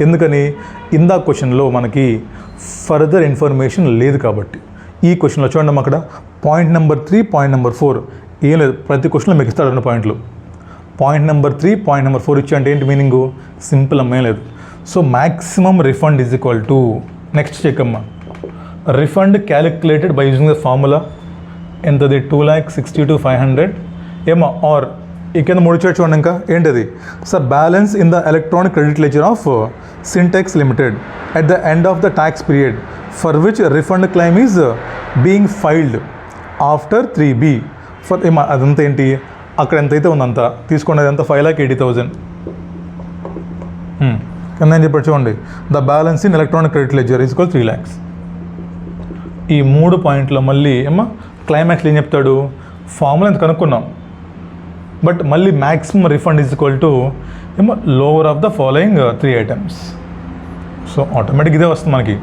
ఎందుకని? ఇందాక క్వశ్చన్లో మనకి ఫర్దర్ ఇన్ఫర్మేషన్ లేదు కాబట్టి. ఈ క్వశ్చన్లో చూడండి అక్కడ పాయింట్ నెంబర్ 3, పాయింట్ నెంబర్ 4 ఏం లేదు. ప్రతి క్వశ్చన్లో మీకు ఇస్తాడు 2 పాయింట్లు. పాయింట్ నెంబర్ 3, పాయింట్ నెంబర్ 4 ఇచ్చా అంటే ఏంటి మీనింగు? సింపుల్ అమ్మే లేదు. So maximum refund is equal to, next check అమ్మా, refund calculated by using the formula. ఎంతది? 2,62,500 ఏమో. ఆర్ ఈ కింద 3 ఇచ్చాడు చూడండి. ఇంకా ఏంటది? Sir balance in the electronic credit ledger of Syntex limited at the end of the tax period for which refund claim is being filed after 3B for అదంతా ఏంటి? అక్కడ ఎంతైతే ఉందంతా తీసుకోండి. అదంతా 5,80,000. కింద ఏం చెప్పాడు చూడండి, the balance in electronic credit ledger is equal 3 lakhs. ఈ 3 పాయింట్లో మళ్ళీ ఏమో క్లైమాక్స్లో ఏం చెప్తాడు? ఫార్ములా ఎంత కనుక్కున్నాం, బట్ మళ్ళీ maximum refund is equal to ఏమో lower of the following 3 items. So automatic ఇదే వస్తుంది మనకి.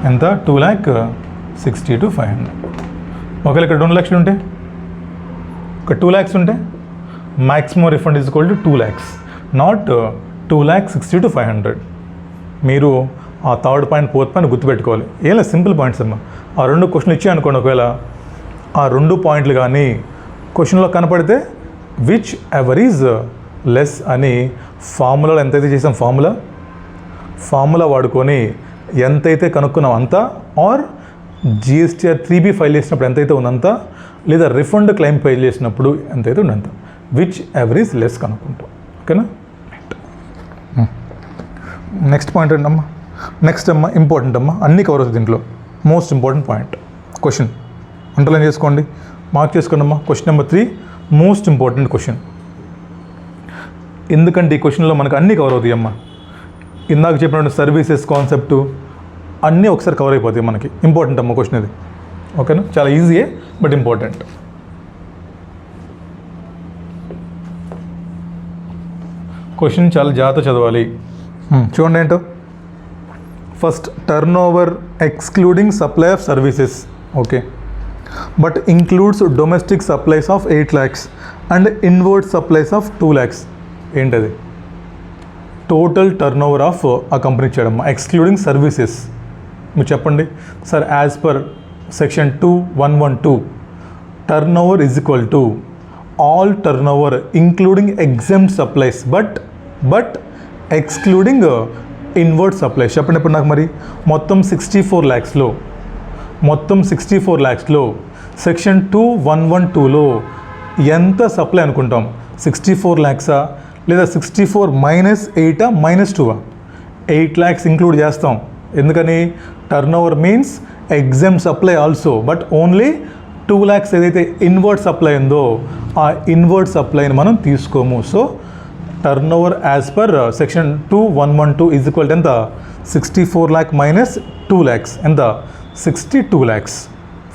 ఎంత? 2,62,500. ఒకవేళ ఇక్కడ 2 lakhs ఉంటే, ఇక్కడ 2 lakhs ఉంటే maximum refund is equal to 2 lakhs, not 2,62,500. మీరు ఆ థర్డ్ పాయింట్, ఫోర్త్ పాయింట్ గుర్తుపెట్టుకోవాలి. ఏం లేదు, సింపుల్ పాయింట్స్ అమ్మా. ఆ 2 క్వశ్చన్లు ఇచ్చాయి అనుకోండి, ఒకవేళ ఆ 2 పాయింట్లు కానీ క్వశ్చన్లో కనపడితే విచ్ ఎవర్ ఈజ్ లెస్ అని ఫార్ములాలో ఎంతైతే చేసాం ఫార్ములా వాడుకొని ఎంతైతే కనుక్కున్నాం అంతా, ఆర్ GSTR 3B ఫైల్ చేసినప్పుడు ఎంతైతే ఉందంతా, లేదా రిఫండ్ క్లెయిమ్ ఫైల్ చేసినప్పుడు ఎంతైతే ఉందంత, విచ్ ఎవర్ ఈజ్ లెస్ కనుక్కుంటాం. ఓకేనా? నెక్స్ట్ పాయింట్ ఏంటమ్మా? నెక్స్ట్ అమ్మా ఇంపార్టెంట్ అమ్మా, అన్నీ కవర్ అవుతుంది దీంట్లో. మోస్ట్ ఇంపార్టెంట్ పాయింట్ క్వశ్చన్ అంటర్లైన్ చేసుకోండి, మార్క్ చేసుకోండి అమ్మా. Question number 3 most important question. ఎందుకంటే ఈ క్వశ్చన్లో మనకు అన్నీ కవర్ అవుతాయి అమ్మా. ఇందాక చెప్పినట్టు సర్వీసెస్ కాన్సెప్టు అన్నీ ఒకసారి కవర్ అయిపోతాయి మనకి. ఇంపార్టెంట్ అమ్మ క్వశ్చన్ ఇది. ఓకేనా, చాలా ఈజీయే బట్ ఇంపార్టెంట్. క్వశ్చన్ చాలా జాగ్రత్త చదవాలి. చూడండి ఏంటో. First turnover excluding supply of services, okay, but includes domestic supplies of 8 lakhs and inward supplies of 2 lakhs. ఏంటది? టోటల్ టర్న్ ఓవర్ ఆఫ్ ఆ కంపెనీ చేయడమ్మా ఎక్స్క్లూడింగ్ సర్వీసెస్. మీరు చెప్పండి sir. As per section 2112 turnover is equal to all turnover including exempted supplies but excluding inward supplies. చెప్పండి ఇప్పుడు నాకు. మరి మొత్తం 64 lakhsలో సెక్షన్ 2112లో ఎంత సప్లై అనుకుంటాం? 64 lakhs లేదా 64 -8 -2? 8 lakhs ఇంక్లూడ్ చేస్తాం. ఎందుకని? Turn over means exam supply also, but only 2 lakhs ఏదైతే ఇన్వర్డ్ సప్లై ఉందో ఆ ఇన్వర్డ్ సప్లైని మనం తీసుకోము. So turn over as per section 2112 is equal to ఎంత? 64 lakh minus 2 lakhs ఎంత? 62 lakhs.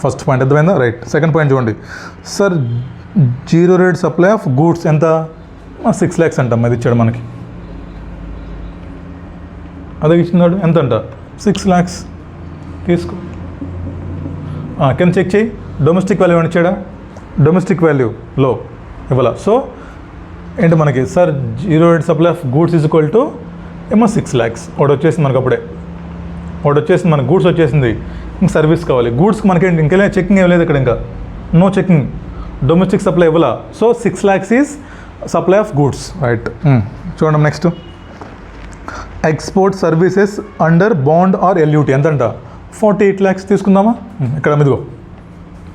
ఫస్ట్ పాయింట్ అర్థమైందా? రైట్. సెకండ్ పాయింట్ చూడండి sir. Zero rate supply of goods ఎంత? 6 lakhs అంటాం. అది ఇచ్చాడు మనకి. అదే ఇచ్చినాడు. ఎంత అంట? 6 lakhs. తీసుకో. కింద చెక్ చేయి. డొమెస్టిక్ వాల్యూ అని ఇచ్చాడా? డొమెస్టిక్ వాల్యూలో ఇవ్వాల. సో ఏంటి మనకి? Sir zero rate supply of goods is equal to 6 lakhs. ఒకటి వచ్చేసింది మనకు. అప్పుడే ఒకటి వచ్చేసింది మనకు. గూడ్స్ వచ్చేసింది. ఇంక సర్వీస్ కావాలి. గూడ్స్కి మనకేంటి ఇంకెలా చెకింగ్ ఏం లేదు ఇక్కడ. ఇంకా నో చెకింగ్. డొమెస్టిక్ సప్లై ఇవ్వాల. So 6 lakhs is supply of goods. Right. చూడండి next. Export services under bond or LUT ఎంతంట? 48 lakhs తీసుకుందామా? ఇక్కడ మీదుగో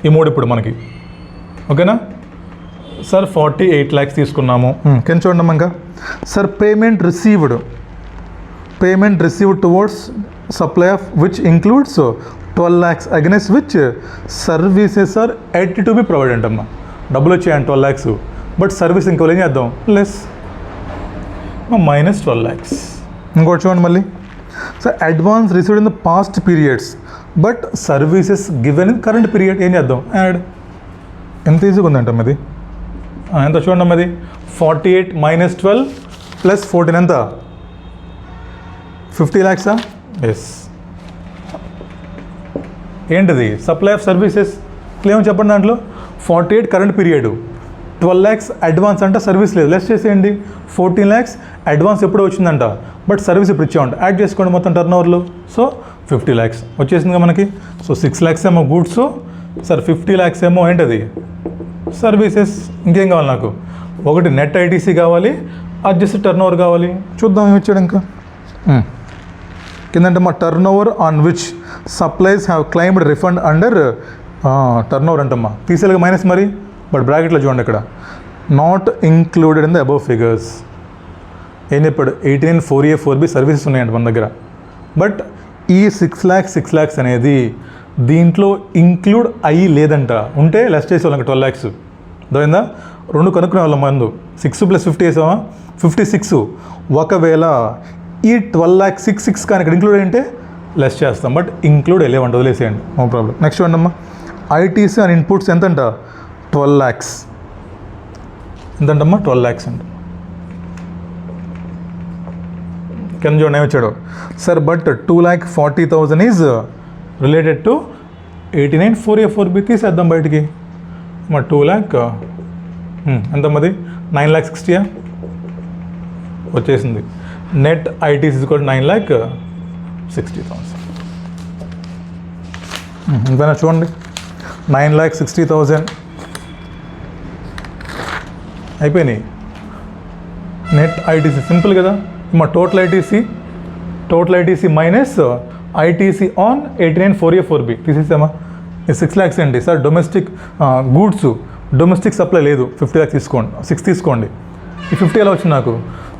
ఈ మూడు ఇప్పుడు మనకి. ఓకేనా సార్? 48 lakhs తీసుకున్నాము. కింద చూడండి ఇంకా. Sir payment received towards supply of which includes 12 lakhs against which services are yet to be provide అంటమ్మా. డబ్బులు వచ్చాయండి 12 lakhs, బట్ సర్వీస్ ఇంకో ఏం చేద్దాం? Less -12 lakhs. ఇంకోటి చూడండి మళ్ళీ. Sir advance received in the past periods but services given in current period. ఏం చేద్దాం? యాడ్. ఎంత ఈజీగా ఉందంటాం అది. ఎంత చూడండి అది? 48 - 12 + 14 ఎంత? 50 lakhs. ఎస్. ఏంటిది? Supply of services. క్లెయిమ్ చెప్పండి. దాంట్లో 48 కరెంట్ పీరియడ్, 12 lakhs అడ్వాన్స్ అంట, సర్వీస్ లేదు. లెస్ చేసేయండి. 14 lakhs అడ్వాన్స్ ఎప్పుడో వచ్చిందంట, బట్ సర్వీస్ ఇప్పుడు ఇచ్చామంట. యాడ్ చేసుకోండి మొత్తం టర్న్ ఓవర్లో. సో 50 lakhs వచ్చేసిందిగా మనకి. సో 6 lakhs ఏమో గూడ్స్ సార్, 50 lakhs ఏమో ఏంటది? సర్వీసెస్. ఇంకేం కావాలి నాకు? ఒకటి నెట్ ఐటీసీ కావాలి, అడ్జస్ట్ టర్న్ ఓవర్ కావాలి. చూద్దాం ఏమి ఇచ్చాడు ఇంకా. కిందంటే మా turnover on which supplies have claimed refund under turnover అంటమ్మా. తీసేలాగా మైనస్ మరి, బట్ బ్రాకెట్లో చూడండి ఇక్కడ. Not included in the above figures. ఏం చెప్పాడు? 89 4A 4B సర్వీసెస్ ఉన్నాయంట మన దగ్గర, బట్ ఈ 6 lakhs అనేది దీంట్లో ఇంక్లూడ్ అయ్యి లేదంట. ఉంటే లెస్ చేసేవాళ్ళం 12 lakhs. అర్థమైందా? రెండు కనుక్కునే వాళ్ళం. మందు 6 + 50 వేసామా? 56. ఒకవేళ ఈ 12 lakhs 6 కానీ ఇక్కడ ఇంక్లూడ్ అంటే లెస్ చేస్తాం, బట్ ఇంక్లూడ్ వెళ్ళేవంట. వదిలేసేయండి, నో ప్రాబ్లం. నెక్స్ట్ చూడమ్మా. ఐటీసీ అండ్ ఇన్పుట్స్ ఎంతంట? 12 lakhs. ఎంతంటమ్మా? 12 lakhs అంట. కింద చూడండి ఏమొచ్చాడు? Sir but 2,40,000 is related to 89 4A 4B. తీసేద్దాం బయటికి. మరి 2 lakh ఎంతమ్మది? 9,60,000 వచ్చేసింది. Net ITC is equal 9,60,000. ఇంతైనా చూడండి. 9,60,000 అయిపోయినాయి. నెట్ ఐటీసీ సింపుల్ కదా. మా total ITC minus ITC on 89 4A 4B తీసేసామా? 6 lakhs అండి. Sir domestic goods domestic supply లేదు, 50 lakhs తీసుకోండి. 6 తీసుకోండి. ఈ 50 ఎలా వచ్చింది నాకు?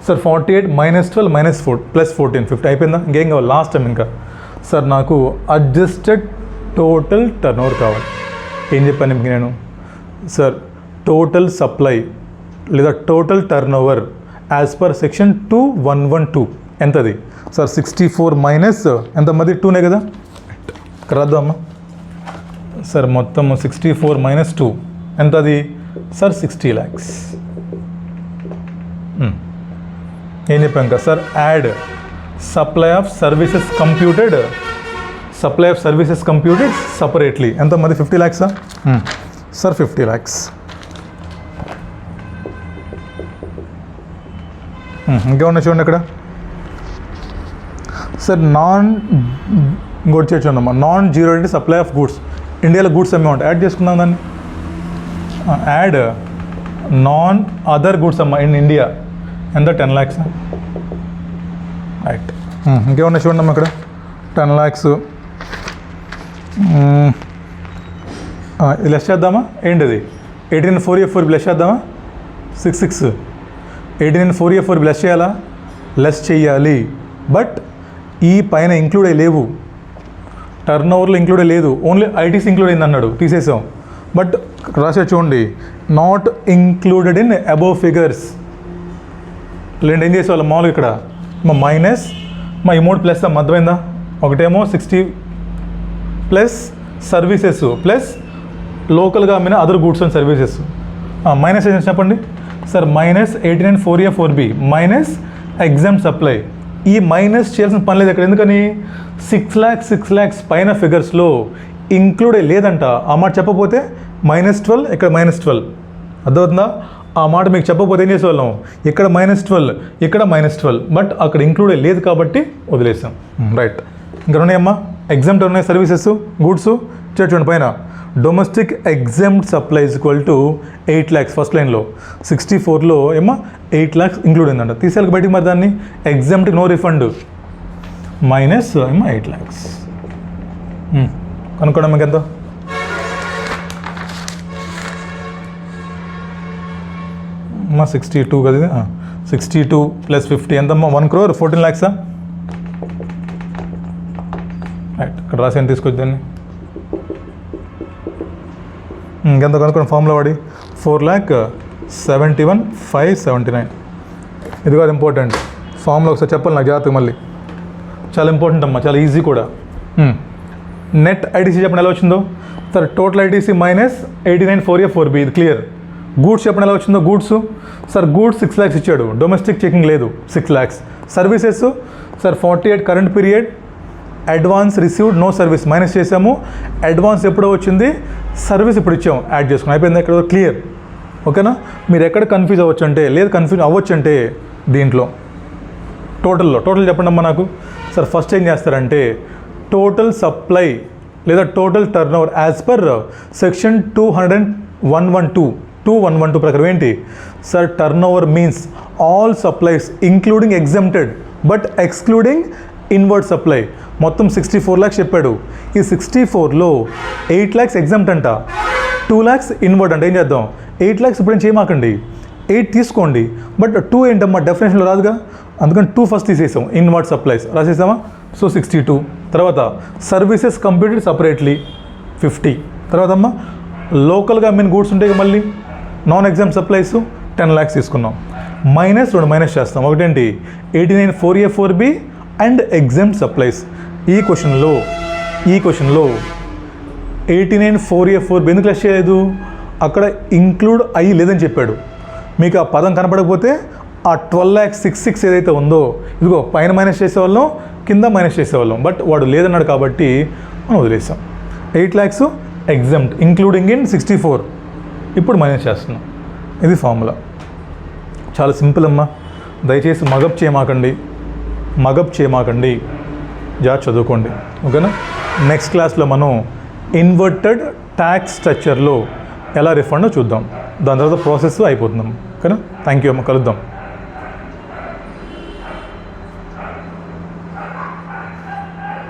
సార్ 48 - 12 - 4 + 14 50 అయిపోయిందా? ఇంకేం కావాలి? లాస్ట్ టైం ఇంకా. సార్ నాకు అడ్జస్టెడ్ టోటల్ టర్న్ ఓవర్ కావాలి. ఏం చెప్పాను ఇంక నేను? సార్ టోటల్ సప్లై లేదా total turnover as per section 2112 ఎంతది? సార్ 64 మైనస్ ఎంతమంది? 2నే కదా. ఇక్కడ రాద్దామా? సార్ మొత్తం 64 - 2 ఎంత అది సార్ 60 lakhs. ఏం చెప్పాం కదా sir, add supply of services computed separately ఎంత మరి 50 lakhs సార్ 50 lakhs. ఇంకేమన్నా చూడండి ఇక్కడ సార్ ఇంకోటి చూడమ్మా, non zero rate supply of goods, ఇండియాలో గూడ్స్ అమౌంట్ యాడ్ చేసుకున్నాం దాన్ని, యాడ్ నాన్ అదర్ గూడ్స్ అమ్మా ఇన్ ఇండియా ఎంత 10 lakhs రైట్. ఇంకేమన్నా చూడండి అమ్మా ఇక్కడ 10 lakhs. ఇది లెస్ చేద్దామా ఏంటిది 18,4A4 లెస్ చేద్దామా 66 18,4A4 లెస్ చేయాలా, లెస్ చేయాలి. బట్ ఈ పైన ఇంక్లూడ్ అయ్యి లేవు, టర్న్ ఓవర్లో ఇంక్లూడ్ లేదు, ఓన్లీ ఐటీసీ ఇంక్లూడ్ అయింది అన్నాడు, తీసేసాం. బట్ రాసే చూడండి, not included in above figures. లేదంటే ఏం చేసేవాళ్ళం మామూలుగా ఇక్కడ మైనస్ ఈ మూడు ప్లస్ అర్థమైందా, ఒకటేమో 60 ప్లస్ సర్వీసెస్ ప్లస్ లోకల్గా అమ్మిన other goods and services. Minus ఏం చెప్పండి sir, minus 89,4A4B minus exam supply. ఈ మైనస్ చేయాల్సిన పని లేదు ఇక్కడ, ఎందుకని 6 lakhs పైన ఫిగర్స్లో ఇంక్లూడ్ లేదంట. ఆ మాట చెప్పకపోతే -12 ఇక్కడ -12 అర్థమవుతుందా. ఆ మాట మీకు చెప్పకపోతే ఏం చేసేవాళ్ళం, ఇక్కడ -12 ఇక్కడ -12, బట్ అక్కడ ఇంక్లూడ్ లేదు కాబట్టి వదిలేసాం రైట్. ఇంకా ఉన్నాయమ్మా ఎగ్జామ్ట్ ఉన్నాయి సర్వీసెస్ గూడ్స్ చూడండి పైన, domestic exempt supply equal to 8 lakhs first లైన్లో, 64లో ఏమో 8 lakhs ఇంక్లూడ్ అయిందంట. తీసేయాలి బయటికి మరి దాన్ని, ఎగ్జామ్ట్ నో రిఫండ్ మైనస్ ఏమో 8 lakhs. కనుక్కోవడం మీకు ఎంత 62 కదా, 62 + 50 ఎంతమ్మా 1 crore 14 lakhs రైట్. ఇక్కడ రాసి ఎంత తీసుకొచ్చి ఇంకెంత కనుక్కోండి ఫామ్లో వాడి 4,71,579. ఇది కూడా ఇంపార్టెంట్, ఫామ్లో ఒకసారి చెప్పాలి నాకు జాగ్రత్తగా మళ్ళీ, చాలా ఇంపార్టెంట్ అమ్మా, చాలా ఈజీ కూడా. నెట్ ఐటీసీ చెప్పండి ఎలా వచ్చిందో sir, total ITC minus 89,4A4B ఇది క్లియర్. గూడ్స్ చెప్పండి ఎలా వచ్చిందో, గూడ్స్ సార్ గూడ్స్ 6 lakhs ఇచ్చాడు, డొమెస్టిక్ చెకింగ్ లేదు 6 lakhs. Services sir 48 current period, advance received no service minus చేసాము, అడ్వాన్స్ ఎప్పుడో వచ్చింది, సర్వీస్ ఇప్పుడు ఇచ్చాము యాడ్ చేసుకుని అయిపోయింది. ఎక్కడ క్లియర్ ఓకేనా. మీరు ఎక్కడ కన్ఫ్యూజ్ అవ్వచ్చు అంటే, లేదు కన్ఫ్యూజ్ అవ్వచ్చు అంటే దీంట్లో టోటల్ చెప్పండి అమ్మా నాకు సార్. ఫస్ట్ ఏం చేస్తారంటే టోటల్ సప్లై లేదా total turnover as per section 212 ప్రకారం ఏంటి sir, turnover means all supplies including exempted but excluding inward supply. మొత్తం 64 lakhs చెప్పాడు. ఈ 64లో 8 lakhs ఎగ్జామ్ట్ అంట, 2 lakhs ఇన్వర్డ్ అంట. ఏం చేద్దాం 8 lakhs ఇప్పుడు ఏం చేయమాకండి, 8 తీసుకోండి, బట్ 2 ఏంటమ్మా డెఫినేషన్లో రాదుగా, అందుకని 2 ఫస్ట్ తీసేసాం. ఇన్వర్డ్ సప్లైస్ రాసేసామా, సో 62. తర్వాత సర్వీసెస్ కంప్యూటెడ్ సపరేట్లీ 50. తర్వాత అమ్మా లోకల్గా అమ్మిన గూడ్స్ ఉంటాయి మళ్ళీ నాన్ ఎగ్జామ్ సప్లైస్ 10 lakhs తీసుకున్నాం. -2 మైనస్ చేస్తాం, ఒకటేంటి 89,4A4B అండ్ ఎగ్జామ్ సప్లైస్. ఈ క్వశ్చన్లో 89,4A4B ఎందుకు లెస్ చేయలేదు, అక్కడ ఇంక్లూడ్ అయ్యి లేదని చెప్పాడు. మీకు ఆ పదం కనపడకపోతే ఆ 12,66 ఏదైతే ఉందో ఇదిగో పైన మైనస్ చేసేవాళ్ళం, కింద మైనస్ చేసేవాళ్ళం, బట్ వాడు లేదన్నాడు కాబట్టి మనం వదిలేసాం. 8 lakhs ఎగ్జామ్ట్ ఇంక్లూడింగ్ ఇన్ 64 ఇప్పుడు మైనస్ చేస్తున్నాం. ఇది ఫార్ములా, చాలా సింపుల్ అమ్మా. దయచేసి మగప్ చేయమాకండి, జాగ్రత్త చదువుకోండి ఓకేనా. నెక్స్ట్ క్లాస్లో మనం ఇన్వర్టెడ్ ట్యాక్స్ స్ట్రక్చర్లో ఎలా రిఫండ్ చూద్దాం, దాని తర్వాత ప్రాసెస్ అయిపోతున్నాం ఓకేనా. థ్యాంక్ యూ అమ్మ, కలుద్దాం.